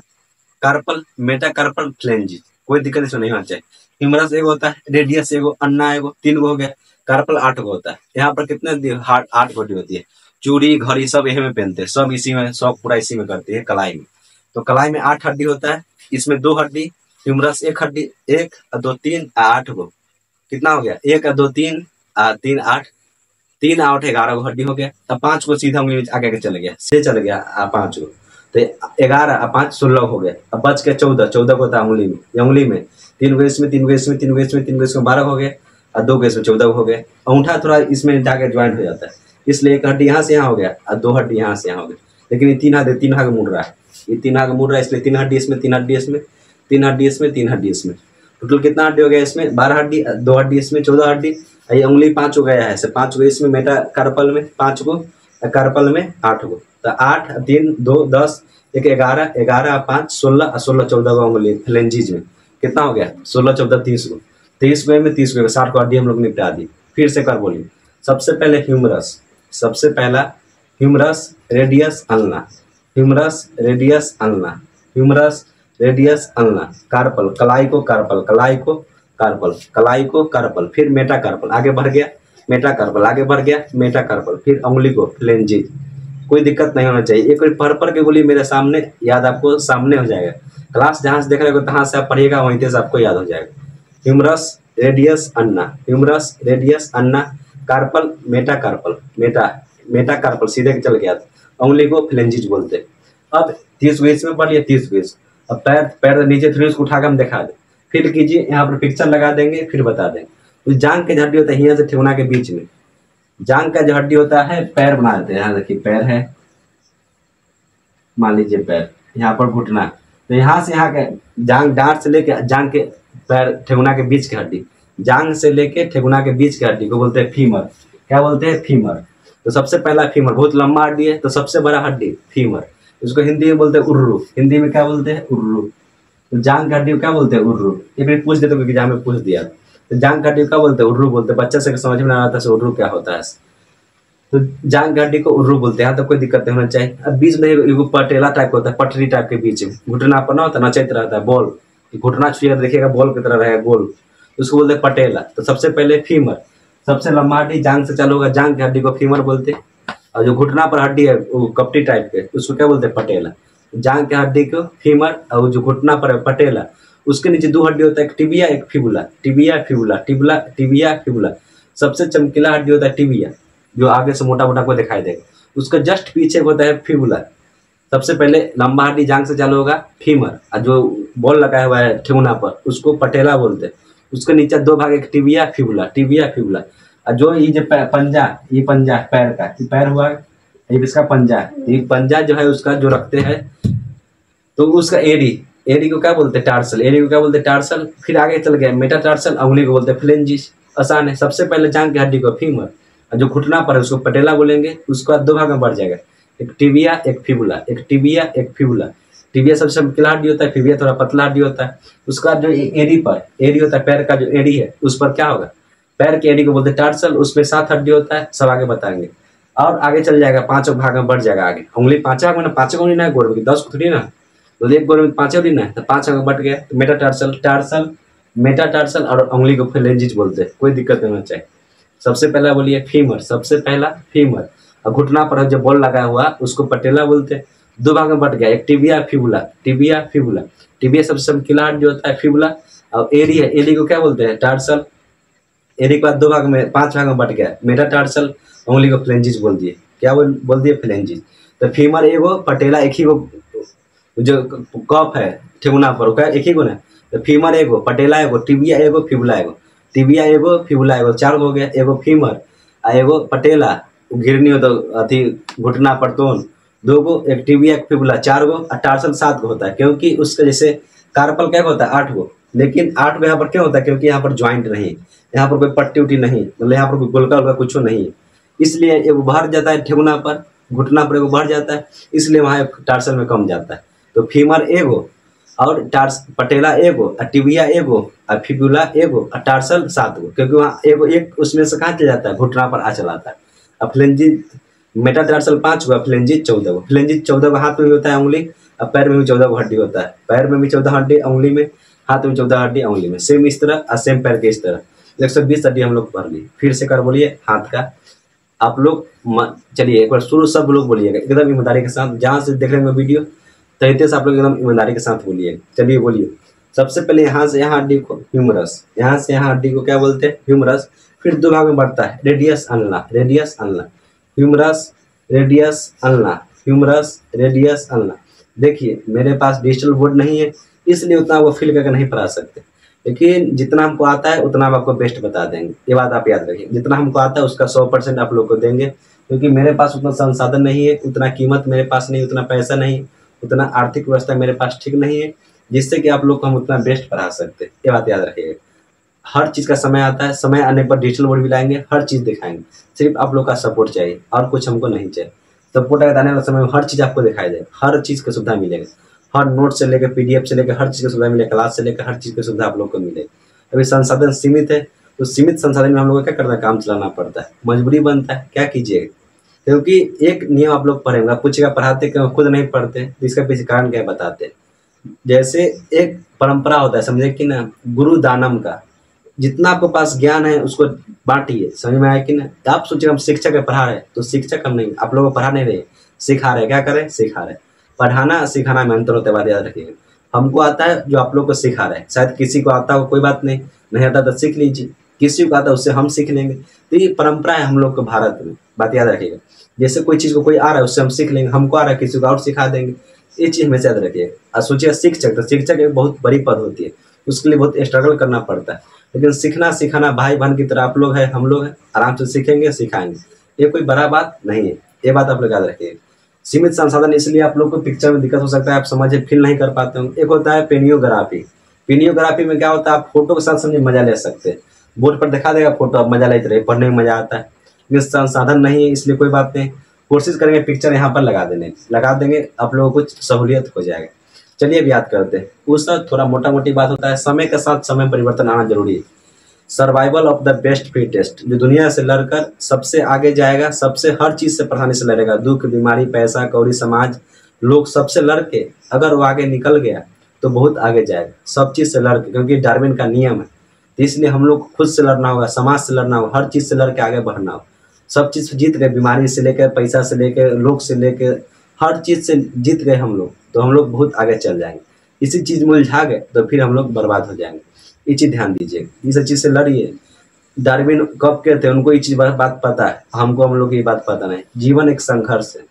carpal Meta carpel फ्लेंजिज, कोई दिक्कत इसमें नहीं होना चाहिए। ह्यूमरस एक होता है, रेडियस एगो, अन्ना एगो, 3 गो हो गया, कार्पल 8 गो होता है। यहाँ पर कितने 8 घटी होती है। चूड़ी घड़ी सब यही में पहनते हैं, सब इसी में, सब पूरा इसी में करते हैं कलाई में। तो कलाई में 8 हड्डी होता है, इसमें 2 हड्डी, ह्यूमरस 1 हड्डी, 1 2 3 8 गो, कितना हो गया 1 2 3 3 8, 3 8 11 गो हड्डी हो गया। अब 5 को सीधा उंगली आगे के चल गया, से चल गया 5 गो, तो 11 5 16 हो गया। अब बच के 14, 14 को होता है उंगली में, या उंगली में 3 गो इसमें, 3 गो इसमें, 3 गो इसमें, 3 गो इसमें 12 हो गया, और 2 गो इसमें 14 हो गया। अंगूठा थोड़ा इसमें जाके ज्वाइंट हो जाता है, इसलिए 1 हड्डी यहाँ से यहाँ हो गया और 2 हड्डी यहाँ से यहाँ हो गया। लेकिन ये 3 भाग मुड़ रहा है, ये 3 भाग मुड़ रहा है, इसलिए 3 हड्डी इसमें, 3 हड्डी इसमें, 3 हड्डी इसमें, 3 हड्डी इसमें। टोटल कितना हड्डी हो गया इसमें 12 हड्डी, 2 हड्डी इसमें 14 हड्डी। ये उंगली 5 हो गया है, 5 गो इसमें मेटा कार्पल में, 5 गो कार्पल में 8 गो, तो 8 3 2 10 1 11 11 5 16 16 14 गो उंगली फ्लेंजिज में, कितना हो गया 16 14 30 गो, 30 गो में 30 गो 60 को हड्डी हम लोग निपटा दी। फिर से कर बोलिए, सबसे पहले ह्यूमरस, सबसे पहला humerus radius ulna, humerus radius ulna, humerus radius ulna, carpal कलाई को कार्पल, कलाई को कार्पल, कलाई को कार्पल, फिर मेटा कार्पल, आगे बढ़ गया मेटा कार्पल, आगे बढ़ गया मेटा कार्पल, फिर उंगली को फ्लेंजिज। कोई दिक्कत नहीं होना चाहिए, एक पढ़ पढ़ के बोलिए, मेरे सामने याद आपको सामने हो जाएगा। क्लास जहाँ से देख रहे हो तहाँ से आप पढ़िएगा, वहीं से आपको याद हो जाएगा। Humerus radius ulna, humerus radius ulna carpal metacarpal, meta metacarpal सीधे चल गया, उंगली को फ्लेंजिज बोलते। अब 30 गो इसमें पढ़ लिया, 30 गो। अब पैर पैर नीचे थोड़ी उसको उठाकर हम दिखा दें, फिर कीजिए, यहाँ पर पिक्चर लगा देंगे, फिर बता देंगे। तो जांग के हड्डी होता है यहाँ से ठेहुना के बीच में, जांग का जो हड्डी होता है पैर बना देते हैं। यहाँ देखिए पैर है, मान लीजिए पैर, यहाँ पर घुटना, तो यहाँ से यहाँ के जांग, डांट से लेके जांग के पैर ठेहुना के बीच की हड्डी, जांग से लेके ठेहुना के बीच की हड्डी को बोलते हैं फीमर। क्या बोलते हैं फीमर। तो सबसे पहला फीमर, बहुत लंबा हड्डी है, तो सबसे बड़ा हड्डी फीमर, इसको हिंदी में बोलते हैं उर्रू, हिंदी में क्या बोलते हैं उर्रू। तो जांग की हड्डी को क्या बोलते हैं उर्रू, ये भी पूछ देते एग्जाम में पूछ दिया। तो जांग की हड्डी को क्या बोलते हैं उर्रू बोलते हैं, बच्चा से समझ में आ रहा था उर्रू क्या होता है। तो जांग की हड्डी को उर्रू बोलते हैं, यहाँ तो कोई दिक्कत नहीं होना चाहिए। अब बीच में एगो पटेला टाइप होता है, पटरी टाइप के बीच में घुटना पर ना होता है, नचैत रहता है बॉल, घुटना छुएगा देखिएगा बॉल की तरह रहेगा गोल, उसको बोलते हैं पटेला। तो सबसे पहले फीमर, सबसे लंबा हड्डी जांग से चालू होगा, जांग की हड्डी को फीमर बोलते हैं। और जो घुटना पर हड्डी है वो कपटी टाइप के, उसको क्या बोलते हैं पटेला। जांग की हड्डी को फीमर, और जो घुटना पर है पटेला, उसके नीचे 2 हड्डी होता है, एक टिबिया एक फिबुला, टिबिया फिबुला, टिबुला टिबिया फिबुला। सबसे चमकीला हड्डी होता है टिबिया, जो आगे से मोटा मोटा को दिखाई देगा, उसका जस्ट पीछे होता है फिबुला। सबसे पहले लंबा हड्डी जांग से चालू होगा फीमर, और जो बॉल लगाया हुआ है ठेहुना पर उसको पटेला बोलते हैं। उसके नीचे 2 भाग, एक टिबिया फिबुला, टिबिया फिबुला। और जो ये जो पंजा, ये पंजा पैर का, ये पैर हुआ, ये इसका पंजा है, ये पंजा जो है उसका जो रखते हैं, तो उसका एड़ी, एड़ी को क्या बोलते हैं टार्सल, एड़ी को क्या बोलते हैं टार्सल। फिर आगे चल गया मेटा टार्सल, उंगली को बोलते हैं फ्लेंजिस। आसान है। सबसे पहले जांग की हड्डी को फीमर, और जो घुटना पर है उसको पटेला बोलेंगे। उसके बाद 2 भाग में बढ़ जाएगा, एक टिबिया एक फिबुला, एक टिबिया एक फिबुला। टिबिया सबसे चमकीला हड्डी होता है, फिबिया थोड़ा पतला हड्डी होता है। उसके बाद जो एड़ी पर, एड़ी होता है पैर का जो एड़ी है, उस पर क्या होगा, पैर की एड़ी को बोलते हैं टार्सल, उसमें 7 हड्डी होता है, सब आगे बताएंगे। और आगे चल जाएगा, 5 भाग में बढ़ जाएगा आगे, उंगली 5 भाग में ना, 5 उंगली ना गोड़ में, 10 को थोड़ी ना, तो एक गोड़ में 5 उंगली ना, तो 5 भाग में बढ़ गया, तो Meta tarsal, tarsal Meta tarsal, और उंगली को फ्लेंजिज बोलते हैं। कोई दिक्कत नहीं होना चाहिए। सबसे पहला बोलिए फीमर, सबसे पहला फीमर, और घुटना पर जो बॉल लगा हुआ उसको पटेला बोलते हैं। 2 भाग में बढ़ गया, एक tibia fibula, tibia fibula. Tibia सबसे चमकीला हड्डी होता है फिबुला, और एड़ी है, एड़ी को क्या बोलते हैं टार्सल। एड़ी के बाद 2 भाग में, 5 भाग में बढ़ गया, मेटा टार्सल, उंगली को फ्लेंजिज बोल दिए। क्या बोल दिए फ्लेंजिज। तो फीमर एगो, पटेला एक ही गो, जो कफ है ठेहुना पर क्या एक ही गो ना, तो फीमर एगो, पटेला एगो, टिबिया एगो, फिबुला एगो, टिबिया एगो फिबुला एगो, 4 गो हो गया। एगो फीमर आ एगो पटेला, घिरनी हो तो अथी घुटना पर तोन, 2 गो, एक टिबिया एक फिबुला, 4 गो, और टार्सल 7 गो होता है, क्योंकि उसके जैसे कार्पल क्या होता है 8 गो, लेकिन 8 यहाँ पर क्यों होता है? क्योंकि यहाँ पर ज्वाइंट नहीं, यहाँ पर कोई पट्टी उट्टी नहीं, मतलब यहाँ पर कोई गोलका उलका कुछ नहीं, इसलिए एगो भर जाता है ठेहुना पर, घुटना पर एगो भर जाता है, इसलिए वहाँ टार्सल में कम जाता है। तो फीमर एगो और टार्स पटेला एगो और टिबिया एगो और फिब्यूला एगो और टार्सल 7 गो, क्योंकि वहाँ एगो एक उसमें से कहाँ चला जाता है? घुटना पर आ चलाता है। अब फ्लेंजी मेटाटार्सल 5 गो, फ्लेंजी 14 गो। फ्लेंजी 14 गो हाथ में भी होता है, उंगली, और पैर में भी 14 गो हड्डी होता है। पैर में भी 14 हड्डी उंगली में, हाथ में 14 हड्डी उंगली में, सेम इस तरह और सेम पैर के इस तरह 120 हड्डी हम लोग भर ली। फिर से कर बोलिए हाथ का। आप लोग चलिए एक बार शुरू सब लोग बोलिएगा एकदम ईमानदारी के साथ, जहाँ से देख रहे हैं वीडियो तरीके से आप लोग एकदम ईमानदारी के साथ बोलिए। चलिए बोलिए। सबसे पहले यहाँ से यहाँ हड्डी को ह्यूमरस, यहाँ से यहाँ हड्डी को क्या बोलते हैं? ह्यूमरस। फिर 2 भाग में बढ़ता है, radius ulna, radius ulna, humerus, radius ulna, humerus, radius ulna. देखिए मेरे पास डिजिटल बोर्ड नहीं है, इसलिए उतना वो फिल करके नहीं पढ़ा सकते, लेकिन जितना हमको आता है उतना हम आपको बेस्ट बता देंगे। ये बात आप याद रखिए, जितना हमको आता है उसका 100% आप लोग को देंगे, क्योंकि मेरे पास उतना संसाधन नहीं है, उतना कीमत मेरे पास नहीं, उतना पैसा नहीं, उतना आर्थिक व्यवस्था मेरे पास ठीक नहीं है, जिससे कि आप लोग को हम उतना बेस्ट पढ़ा सकते। ये बात याद रखिएगा। हर चीज़ का समय आता है, समय आने पर डिजिटल बोर्ड भी लाएंगे, हर चीज़ दिखाएंगे। सिर्फ आप लोग का सपोर्ट चाहिए और कुछ हमको नहीं चाहिए। सपोर्ट अगर आने वाले समय में हर चीज़ आपको दिखाई जाएगा, हर चीज़ की सुविधा मिलेगी, हर नोट से लेकर PDF से लेकर हर चीज़ की सुविधा मिलेगी, क्लास से लेकर हर चीज़ की सुविधा आप लोग को मिलेगी। अभी संसाधन सीमित है, तो सीमित संसाधन में हम लोग को क्या करना है? काम चलाना पड़ता है, मजबूरी बनता है, क्या कीजिएगा? क्योंकि एक नियम आप लोग पढ़ेंगे, पूछेगा पढ़ाते क्यों, खुद नहीं पढ़ते, तो इसका पीछे कारण क्या है बताते हैं। जैसे एक परंपरा होता है, समझे कि ना, गुरु दानम का, जितना आपके पास ज्ञान है उसको बांटिए। समझ में आया कि ना? तो आप सोचिए हम शिक्षक है, पढ़ा रहे, तो शिक्षक हम नहीं, आप लोगों को पढ़ा नहीं रहे, सिखा रहे। क्या करें? सिखा रहे। पढ़ाना सिखाना में अंतर होता है, बात याद रखिएगा। हमको आता है जो आप लोग को सिखा रहे हैं, शायद किसी को आता हो, कोई बात नहीं, नहीं आता तो सीख लीजिए, किसी को आता है उससे हम सीख लेंगे। तो ये परंपरा है हम लोग को भारत में, बात याद रखिएगा। जैसे कोई चीज़ को कोई आ रहा है उससे हम सीख लेंगे, हमको आ रहा है किसी को और सिखा देंगे, ये चीज़ हमेशा याद रखिएगा। और सोचिए शिक्षक, तो शिक्षक एक बहुत बड़ी पद होती है, उसके लिए बहुत स्ट्रगल करना पड़ता है, लेकिन सीखना सिखाना भाई बहन की तरह आप लोग हैं, हम लोग हैं, आराम से सीखेंगे सिखाएंगे, ये कोई बड़ा बात नहीं है। ये बात आप लोग याद रखिएगा। सीमित संसाधन, इसलिए आप लोग को पिक्चर में दिक्कत हो सकता है, आप समझे फील नहीं कर पाते होंगे। एक होता है पेनियोग्राफी। पेनियोग्राफी में क्या होता है? आप फोटो के साथ समझे मजा ले सकते हैं, बोर्ड पर दिखा देगा फोटो, आप मजा लेते रहे, पढ़ने में मजा आता है। लेकिन संसाधन नहीं है, इसलिए कोई बात नहीं, कोशिश करेंगे पिक्चर यहाँ पर लगा देंगे, आप लोगों को कुछ सहूलियत हो जाएगा। चलिए अब याद करते हैं। उसका थोड़ा मोटा मोटी बात होता है, समय के साथ समय परिवर्तन आना जरूरी है। Survival of the best fittest, जो दुनिया से लड़कर सबसे आगे जाएगा, सबसे हर चीज से परेशानी से लड़ेगा, दुख बीमारी पैसा कौड़ी समाज लोग सबसे लड़के अगर वो आगे निकल गया तो बहुत आगे जाएगा, सब चीज से लड़के, क्योंकि डार्विन का नियम है। तो इसलिए हम लोग खुद से लड़ना होगा, समाज से लड़ना होगा, हर चीज से लड़ के आगे बढ़ना होगा। सब चीज से जीत गए, बीमारी से लेकर पैसा से लेकर लोग से लेकर हर चीज से जीत गए हम लोग, तो हम लोग बहुत आगे चल जाएंगे। इसी चीज में उलझा गए तो फिर हम लोग बर्बाद हो जाएंगे। ये चीज ध्यान दीजिए, इस चीज से लड़िए। डार्विन कब कहते हैं, उनको ये चीज बात पता है, हम लोग की ये बात पता नहीं। जीवन एक संघर्ष है,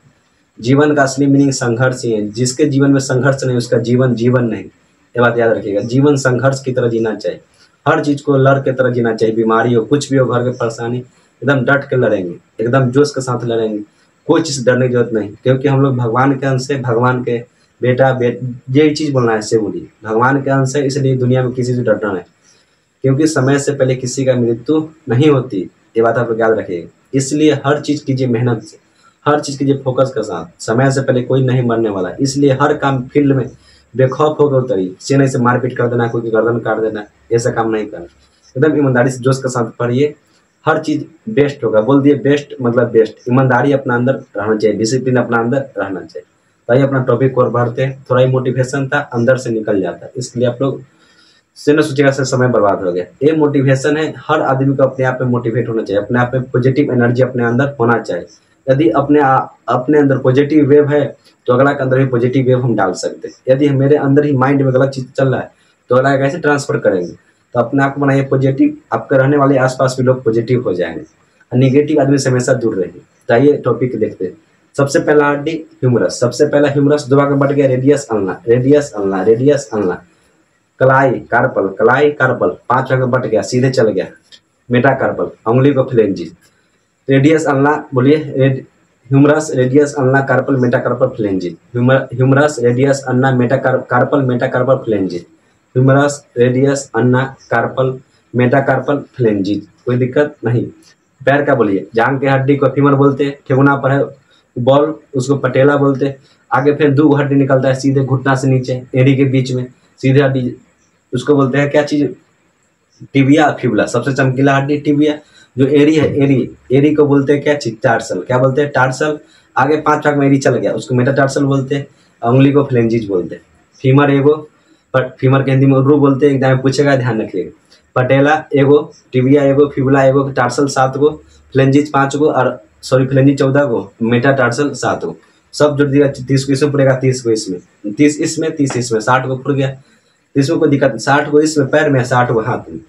जीवन का असली मीनिंग संघर्ष ही है। जिसके जीवन में संघर्ष नहीं उसका जीवन जीवन नहीं, ये बात याद रखिएगा। जीवन संघर्ष की तरह जीना चाहिए, हर चीज को लड़ के तरह जीना चाहिए। बीमारी हो, कुछ भी हो, घर की परेशानी, एकदम डट के लड़ेंगे, एकदम जोश के साथ लड़ेंगे, कोई चीज डरने की जरूरत नहीं, क्योंकि हम लोग भगवान के अंश से, भगवान के बेटा ये चीज बोलना है, इससे बोलिए भगवान के अंश है, इसलिए दुनिया में किसी से डरना है, क्योंकि समय से पहले किसी का मृत्यु नहीं होती। ये बात आप लोग याद रखिएगा। इसलिए हर चीज कीजिए मेहनत से, हर चीज कीजिए फोकस के साथ। समय से पहले कोई नहीं मरने वाला, इसलिए हर काम फील्ड में बेखौफ होकर उतरिए। से नहीं से मारपीट कर देना, कोई की गर्दन काट देना, ऐसा काम नहीं करना। एकदम ईमानदारी से जोश के साथ पढ़िए, हर चीज बेस्ट होगा। बोल दिए बेस्ट मतलब बेस्ट। ईमानदारी अपना अंदर रहना चाहिए, डिसिप्लिन अपना अंदर रहना चाहिए। तो ये अपना टॉपिक और बढ़ते हैं। थोड़ा ही मोटिवेशन था, अंदर से निकल जाता है, इसलिए आप लोग से न सोचिएगा से समय बर्बाद हो गया। ये मोटिवेशन है, हर आदमी को अपने आप में मोटिवेट होना चाहिए, अपने आप में पॉजिटिव एनर्जी अपने अंदर होना चाहिए। यदि अपने अंदर पॉजिटिव वेव है तो अगला के अंदर भी पॉजिटिव वेव हम डाल सकते हैं। यदि मेरे अंदर ही माइंड में गलत चीज चल रहा है तो अगला कैसे ट्रांसफर करेंगे? तो अपने आप को बनाइए पॉजिटिव, आपके रहने वाले आसपास भी लोग पॉजिटिव हो जाएंगे। निगेटिव आदमी से हमेशा दूर रहिए। तो आइए टॉपिक देखते हैं। सबसे पहला हड्डी ह्यूमरस। सबसे पहला ह्यूमरस दो भाग में बढ़ गया, radius ulna, radius ulna, radius ulna. कलाई कार्पल, कलाई कार्पल 5 भाग में बढ़ गया, सीधे चल गया मेटा कार्पल, उंगली को फ्लेंजी। रेडियस अल्ना बोलिए, humerus, radius ulna, carpal, metacarpal, phalanges. Humerus, radius ulna, metacarpal, metacarpal, phalanges. Humerus, radius, ulna, carpal, metacarpal, phalanges. कोई दिक्कत नहीं। पैर का बोलिए, जांग के हड्डी को फीमर बोलते हैं, ठेहुना पर है बॉल उसको पटेला बोलते हैं। आगे फिर दो हड्डी निकलता है सीधे घुटना से नीचे एड़ी के बीच में, सीधे हड्डी उसको बोलते हैं क्या चीज, टिबिया, फिबुला। सबसे चमकीला हड्डी टिबिया। जो एड़ी है, एड़ी एड़ी को बोलते हैं क्या चीज, टार्सल। क्या बोलते हैं, टार्सल। आगे 5 भाग में एड़ी चल गया उसको मेटाटार्सल बोलते हैं। उंगली को फ्लेंजिज बोलते हैं। फीमर एगो, पर फीमर के हिंदी में उर्रू बोलते हैं, एग्जाम में पूछेगा, ध्यान रखिएगा। पटेला एगो, टिबिया एगो, फिबुला एगो, टार्सल 7 गो, फ्लेंजिज 5 गो, और सॉरी फ्लेंजिज 14 गो, मेटाटार्सल 7 गो। सब जुड़ दिया 30 को इसमें पड़ेगा, 30 को इसमें, 30 इसमें, 30 इसमें, 60 को पड़ गया। इसमें कोई दिक्कत नहीं, 60 को इसमें पैर में, 60 को हाथ में।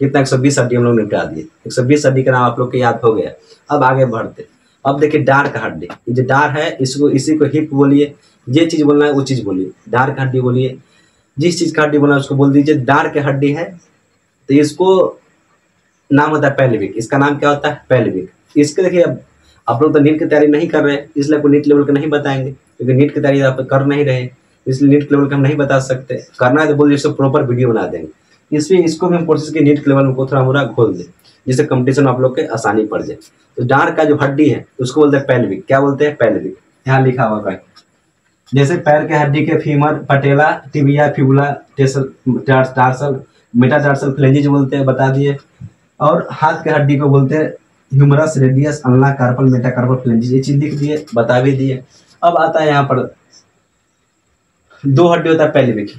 कितना 120 हड्डी हम लोग निपटा दिए। 120 हड्डी का नाम आप लोग को याद हो गया। अब आगे बढ़ते। अब देखिए डार्क हड्डी, ये जो डार है इसको, इसी को हिप बोलिए। ये चीज बोलना है वो चीज बोलिए, डार्क हड्डी बोलिए। जिस चीज का हड्डी बोलना है उसको बोल दीजिए। डार्क हड्डी है तो इसको नाम होता है पेल्विक। इसका नाम क्या होता है, पेल्विक। इसके देखिए अब आप लोग तो नीट की तैयारी नहीं कर रहे हैं, इसलिए आपको नीट लेवल का नहीं बताएंगे, क्योंकि नीट की तैयारी आप कर नहीं रहे, इसलिए नीट लेवल का हम नहीं बता सकते। करना है तो बोलिए, इसको प्रॉपर वीडियो बना देंगे। इसलिए इसको भी हम कोशिश की नीट के लेवल में थोड़ा मोड़ा घोल दें, जिससे कंपटीशन आप लोग के आसानी पड़ जाए। तो डार्क का जो हड्डी है उसको बोलते हैं पेल्विक। क्या बोलते हैं, पेल्विक। यहाँ लिखा हुआ है जैसे पैर के हड्डी के femur, patella, tibia, fibula, tarsal, metatarsal, फ्लेंजिज बोलते हैं, बता दिए। और हाथ के हड्डी को बोलते हैं humerus, radius, ulna, carpal, metacarpal, phalanges. ये चीज लिख दिए, बता भी दिए। अब आता है यहाँ पर 2 हड्डी होता है पेल्विक।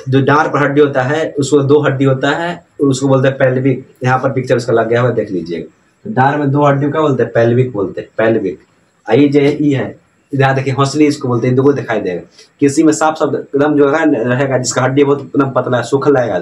जो डार पर हड्डी होता है उसको 2 हड्डी होता है, उसको बोलते हैं पेल्विक। यहाँ पर पिक्चर उसका लग गया हुआ, देख लीजिएगा। तो डार में 2 हड्डी का बोलते हैं पेल्विक, बोलते हैं पेल्विक। आई जे ई है, इधर देखिए हौसली इसको बोलते हैं, दो दिखाई देगा। किसी में साफ साफ एकदम जो है रहेगा, जिसका हड्डी बहुत एकदम पतला है, सूखा रहेगा,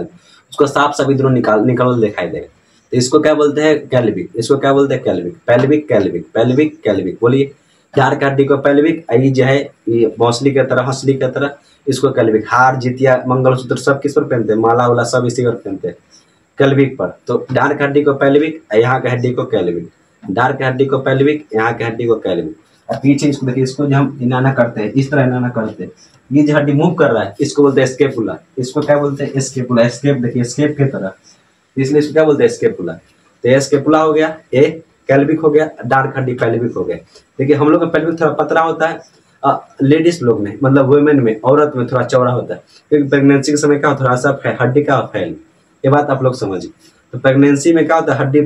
उसको साफ साफ इधरों निकल दिखाई देगा, तो इसको क्या बोलते हैं, कैल्विक। इसको क्या बोलते हैं, कैल्विक। Pelvic, कैल्विक, pelvic, कैल्विक। बोलिए, डार की हड्डी को पेल्विक, आई जो है ये मौसली की तरह, हंसली की तरह, इसको कैल्विक। हार, जितिया, मंगलसूत्र सब किस पर पहनते हैं, माला वाला सब इसी पर पहनते हैं, कैल्विक पर। तो डार की हड्डी को पेल्विक, यहाँ की हड्डी को कैल्विक। डार की हड्डी को पेल्विक, यहाँ की हड्डी को कैल्विक। और पीछे इसको देखिए, इसको जो हम इनाना करते हैं, इस तरह इनाना करते हैं, ये जो हड्डी मूव कर रहा है इसको बोलते हैं स्केपुला। इसको क्या बोलते हैं, स्केपुला। स्केप देखिए, स्केप की तरह, इसलिए इसको क्या बोलते हैं, स्केपुला। तो ये स्केपुला हो गया, ए कैल्विक हो गया, डार्क हड्डी पेल्विक हो गया। देखिए हम लोग का पेल्विक थोड़ा पतला होता है, लेडीज लोग में, मतलब वुमेन में, औरत में थोड़ा चौड़ा होता है, क्योंकि प्रेगनेंसी के समय क्या थोड़ा सा हड्डी का फैल, ये बात आप लोग समझिए। तो प्रेगनेंसी में क्या होता है, हड्डी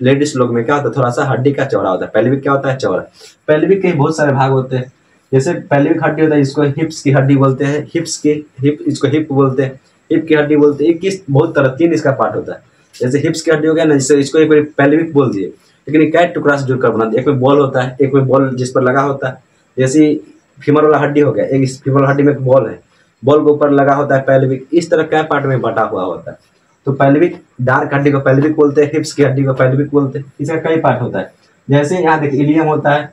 लेडीज लोग में क्या होता है, थोड़ा सा हड्डी का चौड़ा होता है। पेल्विक क्या होता है, चौड़ा। पेल्विक के बहुत सारे भाग होते हैं, जैसे पेल्विक हड्डी होता है, इसको हिप्स की हड्डी बोलते हैं, हिप्स की हिप, इसको हिप बोलते हैं, हिप की हड्डी बोलते हैं। किस बहुत तरह 3 इसका पार्ट होता है। जैसे हिप्स की हड्डी हो गया ना, जिससे इसको एक बार पेल्विक बोल दिए, लेकिन कई टुकड़ा से जुड़कर बना दिया। एक में बॉल होता है, एक में बॉल जिस पर लगा होता है, जैसे फीमर वाला हड्डी हो गया, एक फीमर हड्डी में एक बॉल है, बॉल के ऊपर लगा होता है पेल्विक। इस तरह कई पार्ट में बटा हुआ होता है। तो पेल्विक, डार्क हड्डी को पेल्विक बोलते हैं, हिप्स की हड्डी को पेल्विक बोलते हैं। इसका कई पार्ट होता है, जैसे यहाँ देखिए इलियम होता है,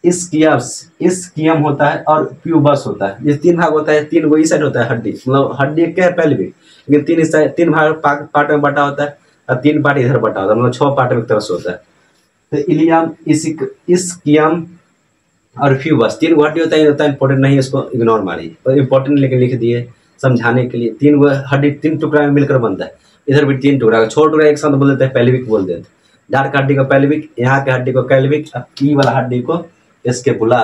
इस्कियम होता है, और प्यूबस होता है। ये 3 भाग होता है, 3 गो इस साइड होता है हड्डी, मतलब हड्डी एक है पेल्विक, लेकिन 3 इस साइड, 3 भाग पार्ट में बटा होता है, और 3 पार्ट इधर बटा होता है, मतलब 6 पार्ट में एक तरह से होता है। तो इलियम, इस्कियम और प्यूबस 3 गो हड्डी होता है इंपॉर्टेंट नहीं है, इसको इग्नोर मारिए, और इंपॉर्टेंट लेकिन लिख दिए समझाने के लिए। 3 गो हड्डी 3 टुकड़ा में मिलकर बनता है, इधर भी 3 टुकड़ा, छोटा टुकड़ा एक साथ बोल देते हैं, पेल्विक बोल देते हैं। डार्क हड्डी को पेल्विक, यहाँ के हड्डी को कैल्विक, अब ई वाला हड्डी को स्केपुला।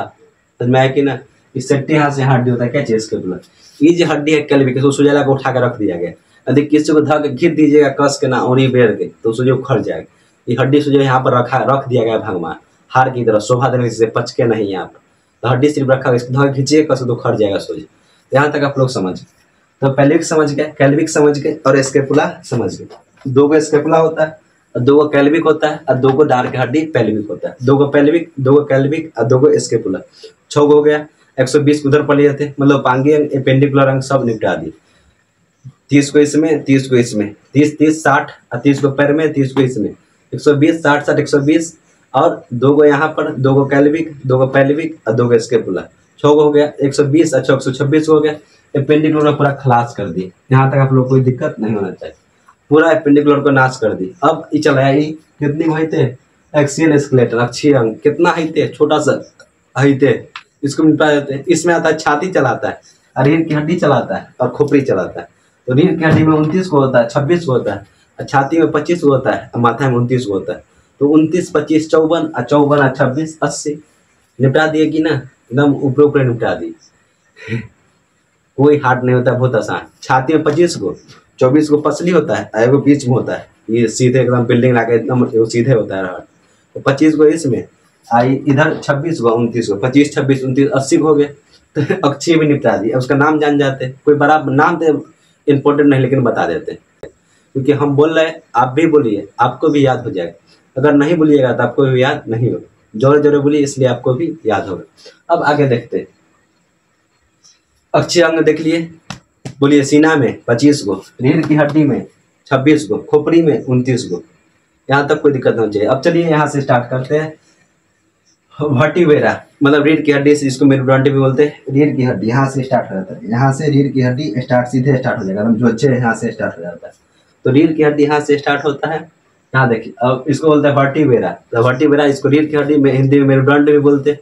समझ में आया कि ना, इस सेट्टी यहाँ से हड्डी होता है क्या चीज, स्केपुला। ये जो हड्डी है कैल्विक, इसको सुजाला को उठा के रख दिया गया। यदि किसी को धक घिर दीजिएगा कस के ना उंगली बेर के, तो सुजो उखड़ जाएगा। ये हड्डी सुजो यहाँ पर रख दिया गया भगवान हार की तरह, शोभा देने से पचके नहीं यहाँ पर। तो हड्डी सिर्फ रखा, इसको धक खींचिए कस तो उखड़ जाएगा सोझे। यहाँ तक आप लोग समझ। तो पेल्विक समझ गए, कैल्विक समझ गए, और स्केपुला समझ गए। 2 गो स्केपुला होता है, और 2 गो कैल्विक होता है, और 2 गो डार्क हड्डी पेल्विक होता है। 2 गो पेल्विक, 2 गो कैल्विक, और 2 गो स्केपुला। 6 गो हो गया। 120 उधर पड़ लिए थे, मतलब पांगी अंग, एपेंडिकुलर अंग सब निपटा दिए। 30 को इसमें, 30 को इसमें, 30 30 60, और 30 को पैर में, 30 को इसमें, 120 60 60 120, और 2 गो यहाँ पर, 2 गो कैल्विक, 2 गो पेल्विक, और 2 गो स्केपुला। 6 गो हो गया। 120 अच्छा 126 हो गया। एपेंडिकुलर पूरा खलास कर दी, यहाँ तक आप लोग कोई दिक्कत नहीं होना चाहिए, पूरा एपेंडिकुलर को नाश कर दी। अब ये चला है, कितनी होते, एक्सियल स्केलेटन, अक्षीय अंग कितना हिते, छोटा सा हिते, इसको निपटा देते हैं। इसमें आता है छाती चलाता है, रीढ़ की हड्डी चलाता है, और खोपड़ी चलाता है। तो रीढ़ की हड्डी में 29 को होता है, 26 को होता है, और छाती में 25 को होता है, और माथा में 29 को होता है। तो 29, 25, 54, और 54 और 26, 80। निपटा दिए कि ना, एकदम ऊपर ऊपर निपटा दी। कोई हार्ड नहीं होता, बहुत आसान। छाती में 25 को, 24 को पसली होता है, एगो बीच में होता है, ये सीधे एकदम बिल्डिंग लाके एकदम सीधे होता है हार्ड। तो 25 को इसमें आई, इधर 26 को, 29 को, 25, 26, 29, 80 हो गए। तो अक्षय भी निपटा दी। उसका नाम जान जाते, कोई बड़ा नाम तो इम्पोर्टेंट नहीं, लेकिन बता देते, क्योंकि हम बोल रहे हैं, आप भी बोलिए, आपको भी याद हो जाएगा। अगर नहीं बोलिएगा तो आपको भी याद नहीं होगा। जोरे जोरे बोलिए, इसलिए आपको भी याद होगा। अब आगे देखते हैं। अक्षय अंग देख लिए, बोलिए। सीना में 25 को, रीढ़ की हड्डी में 26 को, खोपड़ी में 29 को। यहाँ तक कोई दिक्कत नहीं चाहिए। अब चलिए यहाँ से स्टार्ट करते हैं। वर्टिब्रा मतलब रीढ़ की हड्डी से, इसको मेरुदंड भी बोलते हैं। रीढ़ की हड्डी यहाँ से स्टार्ट हो जाता है, यहाँ से रीढ़ की हड्डी स्टार्ट, सीधे स्टार्ट हो जाएगा, जो अच्छे यहाँ से स्टार्ट हो जाता है। तो रीढ़ की हड्डी यहाँ से स्टार्ट होता है। यहाँ देखिए, अब इसको बोलते हैं वर्टिब्रा। तो वर्टिब्रा, इसको रीढ़ की हड्डी में हिंदी में मेरुदंड भी बोलते हैं।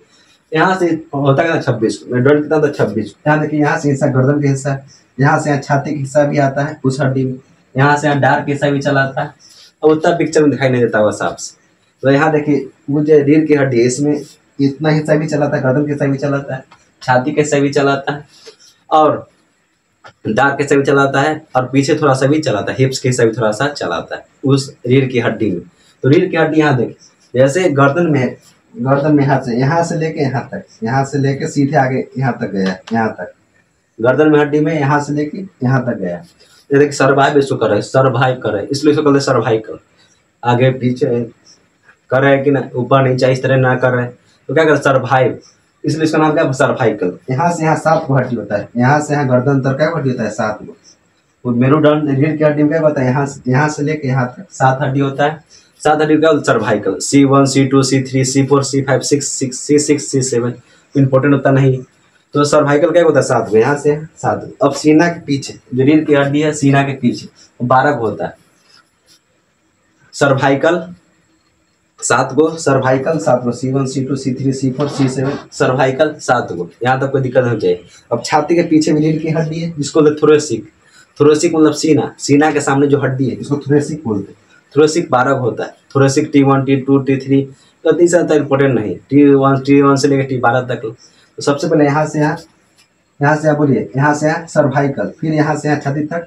यहाँ से होता है 26 को, मेरुदंड कितना था 26। यहाँ देखिए, यहाँ से हिस्सा गर्दन का हिस्सा, यहाँ से यहाँ छाती का हिस्सा भी आता है उस हड्डी में, यहाँ से यहाँ डार्क हिस्सा भी चला आता है। और उतना पिक्चर में दिखाई नहीं देता हुआ साफ से। तो यहाँ देखिए, वो जो रीढ़ की हड्डी है, इसमें इतना हिस्सा भी चलाता है, गर्दन का हिस्सा भी चलाता है, छाती का हिस्सा भी चलाता है, और डार्क हिस्सा भी चलाता है, और पीछे थोड़ा सा भी चलाता है, हिप्स के हिस्सा भी थोड़ा सा चलाता है उस रीढ़ की हड्डी में। तो रीढ़ की हड्डी यहाँ देखिए, जैसे गर्दन में है, गर्दन में यहाँ से लेके यहाँ तक, यहाँ से लेके सीधे आगे यहाँ तक गया, यहाँ तक गर्दन में हड्डी में, यहाँ से लेके यहाँ तक गया। ये देखिए, सर्वाइव इसको कर रहे, सर्वाइव कर रहे, इसलिए इसको कहते हैं सर्वाइकल। आगे पीछे कर रहे हैं कि ना, ऊपर नीचे इस तरह ना कर रहे, तो क्या कर सर्वाइव, इसलिए इसका नाम क्या है, सर्वाइकल। यहाँ से यहाँ 7 को हड्डी होता है, यहाँ से यहाँ गर्दन तक क्या हड्डी होता है, 7 को। वो मेरुदंड रीढ़ की हड्डी में क्या होता है, यहाँ से लेके यहाँ तक 7 हड्डी होता है। 7 हड्डी क्या होता है, cervical. C1, C2, C3, C4, C5, C6, C7 important होता नहीं। तो सर्वाइकल क्या होता है, 7 को, यहाँ से 7 को। अब सीना के पीछे जो रीढ़ की हड्डी है, सीना के पीछे 12 को होता है। सर्वाइकल 7 को, सर्वाइकल 7 को, C1, C2, C3, C4, C7, cervical 7 को। यहाँ तक कोई दिक्कत नहीं चाहिए। अब छाती के पीछे भी रीढ़ की हड्डी है, जिसको बोलते थोरेसिक। थोरेसिक मतलब सीना, सीना के सामने जो हड्डी है, जिसको थोरेसिक बोलते हैं। थोरेसिक 12 को होता है। थोरेसिक T1, T2, T3, तो तीसरा तो इम्पोर्टेंट नहीं, T1 से लेकर T12 तक। तो सबसे पहले यहाँ से यहाँ बोलिए, यहाँ से यहाँ सर्वाइकल, फिर यहाँ से यहाँ छाती तक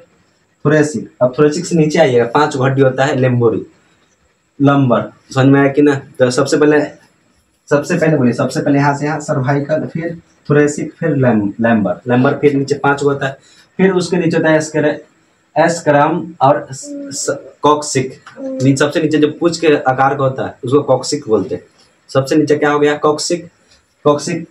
थोरेसिक। अब थोरेसिक से नीचे आइएगा, 5 को हड्डी होता है, लेम्बोरी, लंबर। समझ में आया कि ना। तो सबसे पहले बोलिए, सबसे पहले यहाँ से यहाँ सर्वाइकल, फिर थोरेसिक, फिर लैम्बर, फिर नीचे 5 को होता है। फिर उसके नीचे होता है एस्क्रम और कॉक्सिक। सबसे नीचे जो पूंछ के आकार का होता है, उसको कॉक्सिक बोलते हैं। सबसे नीचे क्या हो गया, कॉक्सिक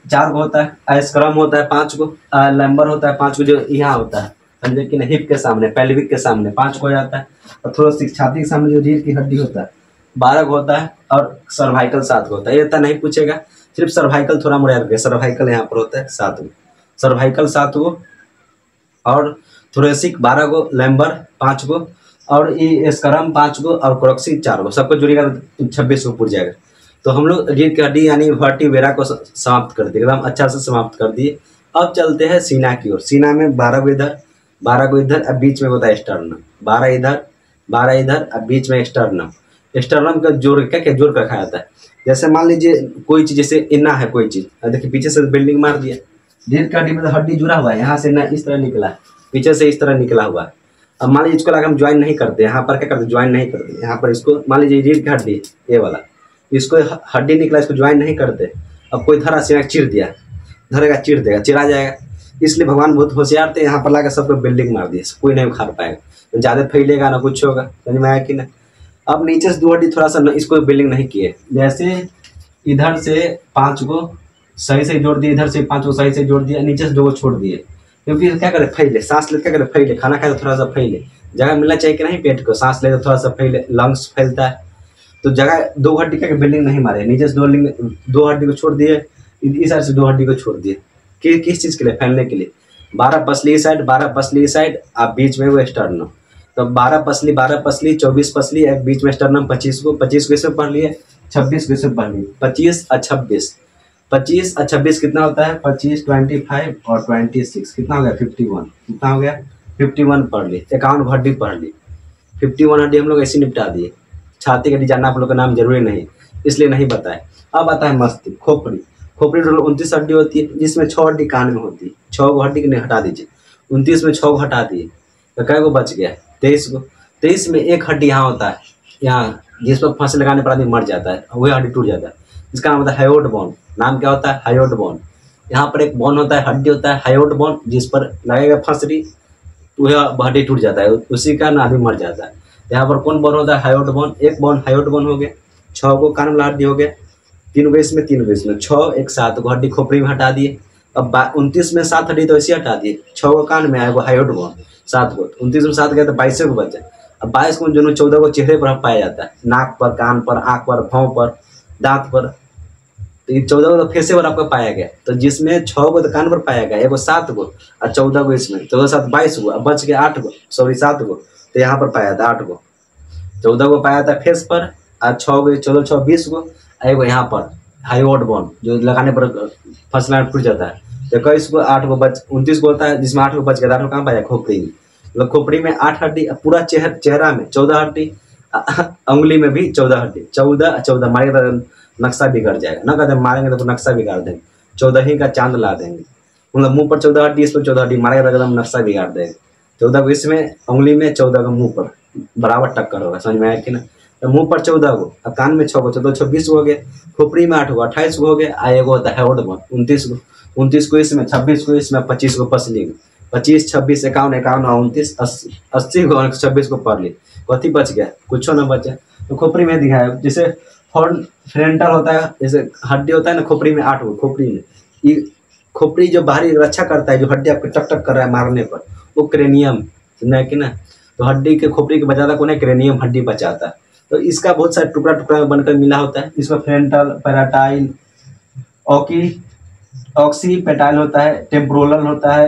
4 को होता है। एस्क्रम होता है 5 को, लैम्बर होता है 5 को, जो यहाँ होता है, समझे कि नहीं, हिप के सामने, पेल्विक के सामने 5 को हो जाता है। और थोरेसिक छाती के सामने जो रीढ़ की हड्डी होता है, 12 को होता है। और सर्वाइकल 7 को होता है। ये इतना नहीं पूछेगा, सिर्फ सर्वाइकल थोड़ा मोड़ा रखे। सर्वाइकल यहाँ पर होता है 7 को, सर्वाइकल 7 को, और थोरेसिक 12 को, लैम्बर 5 को, और ये स्क्रम 5 को, और कॉक्सिक 4 को। सबको जुड़ेगा तो 26 को पूछ जाएगा। तो हम लोग रीढ़ की हड्डी यानी वर्टिब्रा को समाप्त कर दिए, एकदम अच्छा से समाप्त कर दिए। अब चलते हैं सीना की ओर। सीना में 12 को इधर, 12 को इधर, अब बीच में होता है स्टर्नम। 12 इधर, 12 इधर, अब बीच में स्टर्नम। स्टर्नम का जोड़ क्या जोड़ कर रखा जाता है। जैसे मान लीजिए कोई चीज़, जैसे इन्ना है कोई चीज़, देखिए पीछे से बिल्डिंग मार दिया, रीढ़ की हड्डी में तो हड्डी जुड़ा हुआ है, यहाँ से ना इस तरह निकला, पीछे से इस तरह निकला हुआ है। अब मान लीजिए इसको लगा हम ज्वाइन नहीं करते, यहाँ पर क्या करते, ज्वाइन नहीं करते। यहाँ पर इसको मान लीजिए रीढ़ की हड्डी ये वाला, इसको हड्डी निकला, इसको ज्वाइन नहीं करते। अब कोई धरा सीना चिर दिया, धरेगा चिर देगा, चिरा जाएगा। इसलिए भगवान बहुत होशियार थे, यहाँ पर लाकर सबको बिल्डिंग मार दिए, कोई नहीं उखाड़ पाएगा, ज़्यादा फैलेगा ना कुछ होगा। समझ में आया कि ना। अब नीचे से 2 हड्डी थोड़ा सा इसको बिल्डिंग नहीं किए, जैसे इधर से 5 को सही से जोड़ दिए, इधर से 5 को सही से जोड़ दिया, नीचे से 2 को छोड़ दिए, क्योंकि क्या करे, फैले। सांस ले क्या करे, फैले। खाना खाए तो थोड़ा सा फैले, जगह मिलना चाहिए कि नहीं पेट को। सांस ले तो थोड़ा सा फैले, लंग्स फैलता है। तो जगह 2 हड्डी का बिल्डिंग नहीं मारे, नीचे से 2 हड्डी को छोड़ दिए, इस साइड से 2 हड्डी को छोड़ दिए। किस चीज़ के लिए, फैलने के लिए। 12 पसली साइड, 12 पसली साइड, आप बीच में वो स्टर्नम। तो 12 पसली, 24 पसली, एक बीच में स्टर्नम। 25 को इसमें पढ़ लिए, 26 को इसमें पढ़ लिए। 25 और 25 और 26 कितना होता है, 25, 25 और 26 कितना हो गया, 51। कितना हो गया, 51 पढ़ ली, 51 हड्डी पढ़ ली, 51 हड्डी हम लोग ऐसे निपटा दिए। छाती का जानना आप लोग का नाम जरूरी नहीं, इसलिए नहीं बताए। अब आता है मस्तिष्क, खोपड़ी। खोपड़ी टोटल 29 हड्डी होती है, जिसमें 6 हड्डी कान में होती है। 6 गो हड्डी के हटा दीजिए, 29 में 6 गो हटा दिए तो कै गो बच गया? 23 गो। 23 में एक हड्डी यहाँ होता है, यहाँ जिस पर फांसी लगाने पर आदमी मर जाता है, वही हड्डी टूट जाता है। इसका नाम होता है हायोइड बोन। नाम क्या होता है? Hyoid bone. यहाँ पर एक बोन होता है, हड्डी होता है हायोइड बोन, जिस पर लगेगा फांसी वह हड्डी टूट जाता है, उसी का आदमी मर जाता है। यहाँ पर कौन बोन होता है? Hyoid bone. एक बोन हायोइड बोन हो गया। 6 गो कान वाला हड्डी हो गया, 3 गो इसमें 3 गो इसमें, 6 एक 7 गो हड्डी खोपड़ी में हटा दिए। अब 29 में 7 हड्डी तो ऐसे हटा दिए, 6 गो कान में आएगा हायोइड बोन 7 गो, 29 में 7 गया तो 22 गो बचे। अब 22 को जो 14 को चेहरे पर पाया जाता है, नाक पर, कान पर, आँख पर, भौं पर, दांत पर। तो ये 14 को तो फेसे पर आपका पाया गया, तो जिसमें 6 गो तो कान पर पाया गया, एगो 7 गो और 14 गो इसमें, 14 7 22 गो, अब बच गया 8 गो, सॉरी 7 गो, तो यहाँ पर पाया था 8 गो। 14 गो पाया था फेस पर और 6 गो, 14 6 20 गो, एगो यहाँ पर हायोइड बोन जो लगाने पर फंसना टूट जाता है। तो 21 गो, 8 गो बच, 29 गो होता है, जिसमें 8 गो बच गया। 8 गो कहाँ पाया? खोपड़ी में। मतलब खोपड़ी में 8 हड्डी, पूरा चेहरा में 14 हड्डी, उंगली में भी 14 हड्डी। 14 मारेगा तो नक्शा बिगड़ जाएगा, ना कहते मारेंगे तो नक्शा बिगाड़ देंगे, 14 ही का चांद ला देंगे। मतलब मुंह पर 14 हड्डी, इस पर 14 हड्डी, मारेगा तो एकदम नक्शा बिगाड़ देगा। 14 को इसमें उंगली में, 14 को मुंह पर, बराबर टक्कर होगा। समझ में आया कि ना? तो मुंह पर 14 गो और कान में 6 गो, 14 6 20 गो हो गए। खोपड़ी में 8 गो, 28 गो हो गए। एगो होता है हायोइड बोन 29 गो, 29 को इसमें, 26 को इसमें, 25 को पसली में, 25 26 51 29 80 गो, 26 को पढ़ ली। कथी बच गया? कुछ ना बचा। तो खोपड़ी में दिखाया, जैसे फ्रंटल होता है, जैसे हड्डी होता है ना खोपड़ी में 8 गो। खोपड़ी में ये खोपड़ी जो बाहरी रक्षा करता है, जो हड्डी आपको टक टक कर रहा है मारने पर, वो क्रेनियम, सुना है कि ना? तो हड्डी के खोपड़ी के बचाता कौन है? क्रेनियम हड्डी बचाता है। तो इसका बहुत सारे टुकड़ा टुकड़ा में बनकर मिला होता है। इसमें फ्रंटल, पैराटाइल, ऑक्सीपेटाइल होता है, टेम्पोरल होता है,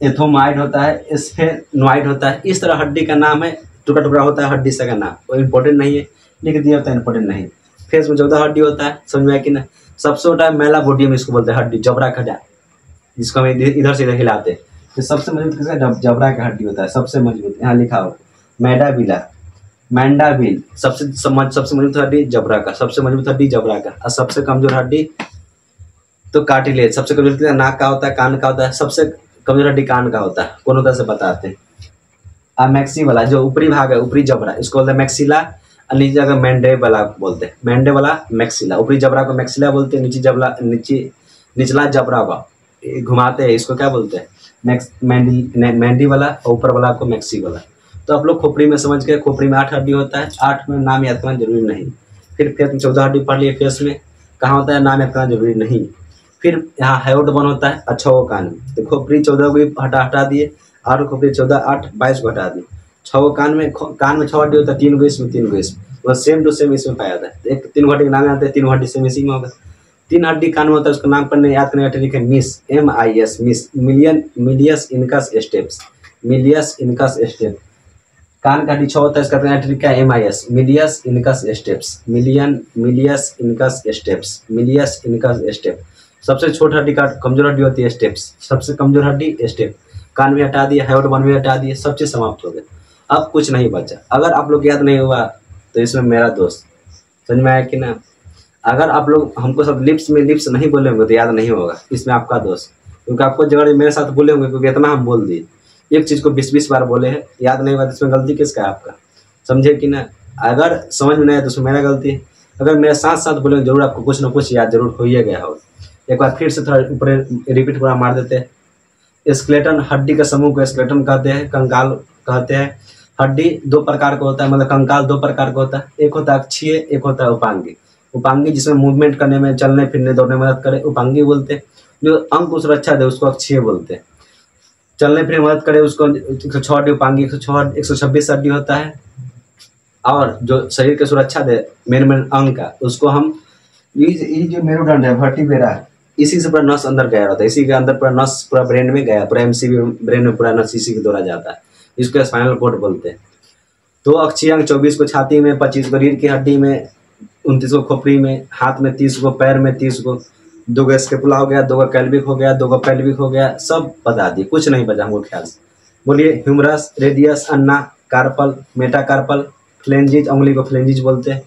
एथोमाइड होता है, स्फेनोइड होता है। इस तरह हड्डी का नाम है, टुकड़ा टुकड़ा होता है हड्डी का नाम। वो इंपॉर्टेंट नहीं है, लिख दिया होता है, इंपॉर्टेंट नहीं। फेस में 14 हड्डी होता है, समझ में आया कि ना? सबसे छोटा मेला बॉडी में इसको बोलते हैं हड्डी, जबड़ा का, जिसको हम इधर से इधर हिलाते हैं। तो सबसे मजबूत किसका? जबड़ा का हड्डी होता है, सबसे मजबूत। यहाँ लिखा हो मैंडाबिल, सबसे मजबूत हड्डी जबड़ा का, सबसे मजबूत हड्डी जबड़ा का। और सबसे कमजोर हड्डी तो कार्टिलेज। सबसे कमजोर नाक का होता है, कान का होता है। सबसे कमजोर हड्डी कान का होता है। कौन होता है से बताते हैं। मैक्सी वाला जो ऊपरी भाग है, ऊपरी जबड़ा, इसको बोलते हैं मैक्सिला। और नीचे जगह मैंडे वाला बोलते हैं, मैंडे वाला मैक्सिला। ऊपरी जबड़ा को मैक्सिला बोलते हैं, निचला जबड़ा को घुमाते हैं, इसको क्या बोलते हैं? मैंडी वाला, और ऊपर वाला को मैक्सी वाला। तो आप लोग खोपड़ी में समझ गए, खोपड़ी में 8 हड्डी होता है। 8 में नाम याद करना जरूरी नहीं। फिर फेस में 14 हड्डी पढ़ लिए, फेस में कहाँ होता है नाम याद करना जरूरी नहीं। फिर यहाँ हायोइड बोन होता है, 6 गो कान में। तो खोपड़ी 14 को हटा दिए, 8 खोपड़ी 14 8 22 को हटा दिए। 6 गो कान में 6 हड्डी होता है, 3 गो इसमें 3 गो इसमें, वो सेम टू सेम इसमें पाया जाता है। एक 3 हड्डी के नाम आते हैं, 3 हड्डी सेम इसी में होगा। 3 हड्डी कान में होता है, उसका नाम पढ़ने याद करने का लिखे MIS, MIS, MIS, malleus incus stapes, malleus incus stape. कान का हड्डी 6 होता है, इसका क्या है? MIS, malleus incus stapes, malleus incus stapes, malleus incus stape. सबसे छोटी हड्डी का कमजोर हड्डी होती है स्टेप्स, सबसे कमजोर हड्डी स्टेप। कान भी हटा दिए, हायोइड बोन भी हटा दिए, सब चीज समाप्त हो गए। अब कुछ नहीं बचा। अगर आप लोग याद नहीं हुआ तो इसमें मेरा दोस्त, समझ में आया कि ना? अगर आप लोग हमको सब लिप्स नहीं बोले होंगे तो याद नहीं होगा, इसमें आपका दोस्त। क्योंकि आपको जगह मेरे साथ बोले होंगे, क्योंकि इतना हम बोल दिए, एक चीज को 20 बार बोले हैं, याद नहीं हुआ तो इसमें गलती किसका है? आपका। समझे कि ना? अगर समझ में नहीं आया तो उसमें मेरा गलती है। अगर मेरे साथ साथ बोले जरूर आपको कुछ ना कुछ याद जरूर हो ही गया हो। एक बार फिर से थोड़ा ऊपर रिपीट पूरा मार देते हैं। स्केलेटन, हड्डी के समूह को स्केलेटन कहते हैं, कंकाल कहते हैं। हड्डी 2 प्रकार का होता है, मतलब कंकाल 2 प्रकार का होता है। एक होता है अक्षीय, एक होता है उपांगी। उपांगी जिसमें मूवमेंट करने में, चलने फिरने दौड़ने में मदद करे, उपांगी बोलते हैं। जो अंग को सुरक्षा दे उसको अक्षीय बोलते हैं। चलने फिरने मदद करे उसको 106 हड्डी उपांगी, 126 हड्डी होता है। और जो शरीर की सुरक्षा दे मेन अंग का, उसको हम ये जो मेरुदंड है, वर्टिब्रा, इसी से पूरा नस अंदर गया होता है, इसी के अंदर पूरा नस पूरा ब्रेन में गया, पूरा MCB ब्रेन में पूरा नस इसी के द्वारा जाता है। इसको स्पाइनल कॉर्ड बोलते हैं। तो अक्षीय अंग 24 को छाती में, 25 को रीढ़ की हड्डी में, 29 को खोपड़ी में, हाथ में 30 को, पैर में 30 को, दो गो स्केपुला हो गया, दो गो कैल्विक हो गया, दो गो पेल्विक हो गया, सब बता दिए, कुछ नहीं बचा हमको ख्याल से। बोलिए, humerus, radius, ulna, carpal, metacarpal, फ्लेंजिज, उंगली को फ्लेंजिज बोलते हैं।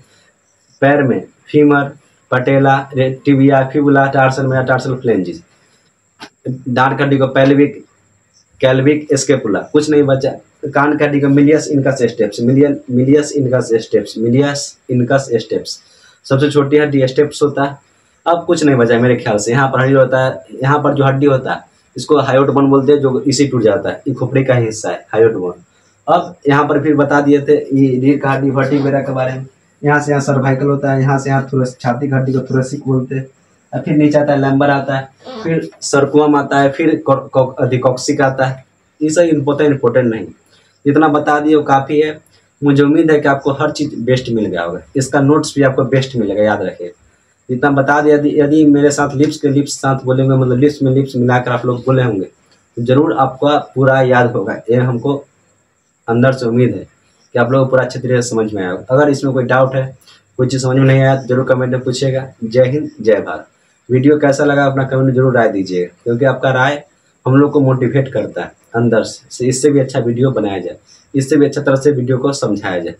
पैर में femur, patella, tibia, fibula, tarsal, metatarsal, फ्लेंजिज। डांट की हड्डी को पेल्विक, कैल्विक, स्केपुला, कुछ नहीं बचा। कान की हड्डी को Milius incus stapes, malleus incus stapes, malleus incus steps. सबसे छोटी हड्डी स्टेप्स होता है। अब कुछ नहीं बचा मेरे ख्याल से। यहाँ पर हड्डी होता है, यहाँ पर जो हड्डी होता है इसको हायोट बोन बोलते हैं, जो इसी टूट जाता है, ये खोपड़ी का ही हिस्सा है हायोट बोन। अब यहाँ पर फिर बता दिए थे ये रीढ़ का हड्डी वर्टिब्रा के बारे में। यहाँ से यहाँ सर्वाइकल होता है, यहाँ से यहाँ छाती की हड्डी को थोरेसिक बोलते हैं। फिर नीचे आता है लैम्बर आता है, फिर सर्कुलम आता है, फिर कॉक्सिक आता है। ये सब इम्पोर्टेंट नहीं, इतना बता दिए वो काफ़ी है। मुझे उम्मीद है कि आपको हर चीज़ बेस्ट मिल गया होगा, इसका नोट्स भी आपको बेस्ट मिलेगा, याद रखिए। इतना बता दिया। यदि मेरे साथ लिप्स के लिप्स साथ बोलेंगे, मतलब लिप्स में लिप्स मिलाकर आप लोग बोले होंगे, तो जरूर आपका पूरा याद होगा। ये हमको अंदर से उम्मीद है कि आप लोग पूरा अच्छे तरीके से समझ में आएगा। अगर इसमें कोई डाउट है, कोई चीज़ समझ में नहीं आया, तो जरूर कमेंट में पूछिएगा। जय हिंद, जय भारत। वीडियो कैसा लगा अपना कमेंट में जरूर राय दीजिएगा, क्योंकि आपका राय हम लोग को मोटिवेट करता है अंदर से। इससे भी अच्छा वीडियो बनाया जाए, इससे भी अच्छा तरह से वीडियो को समझाया जाए।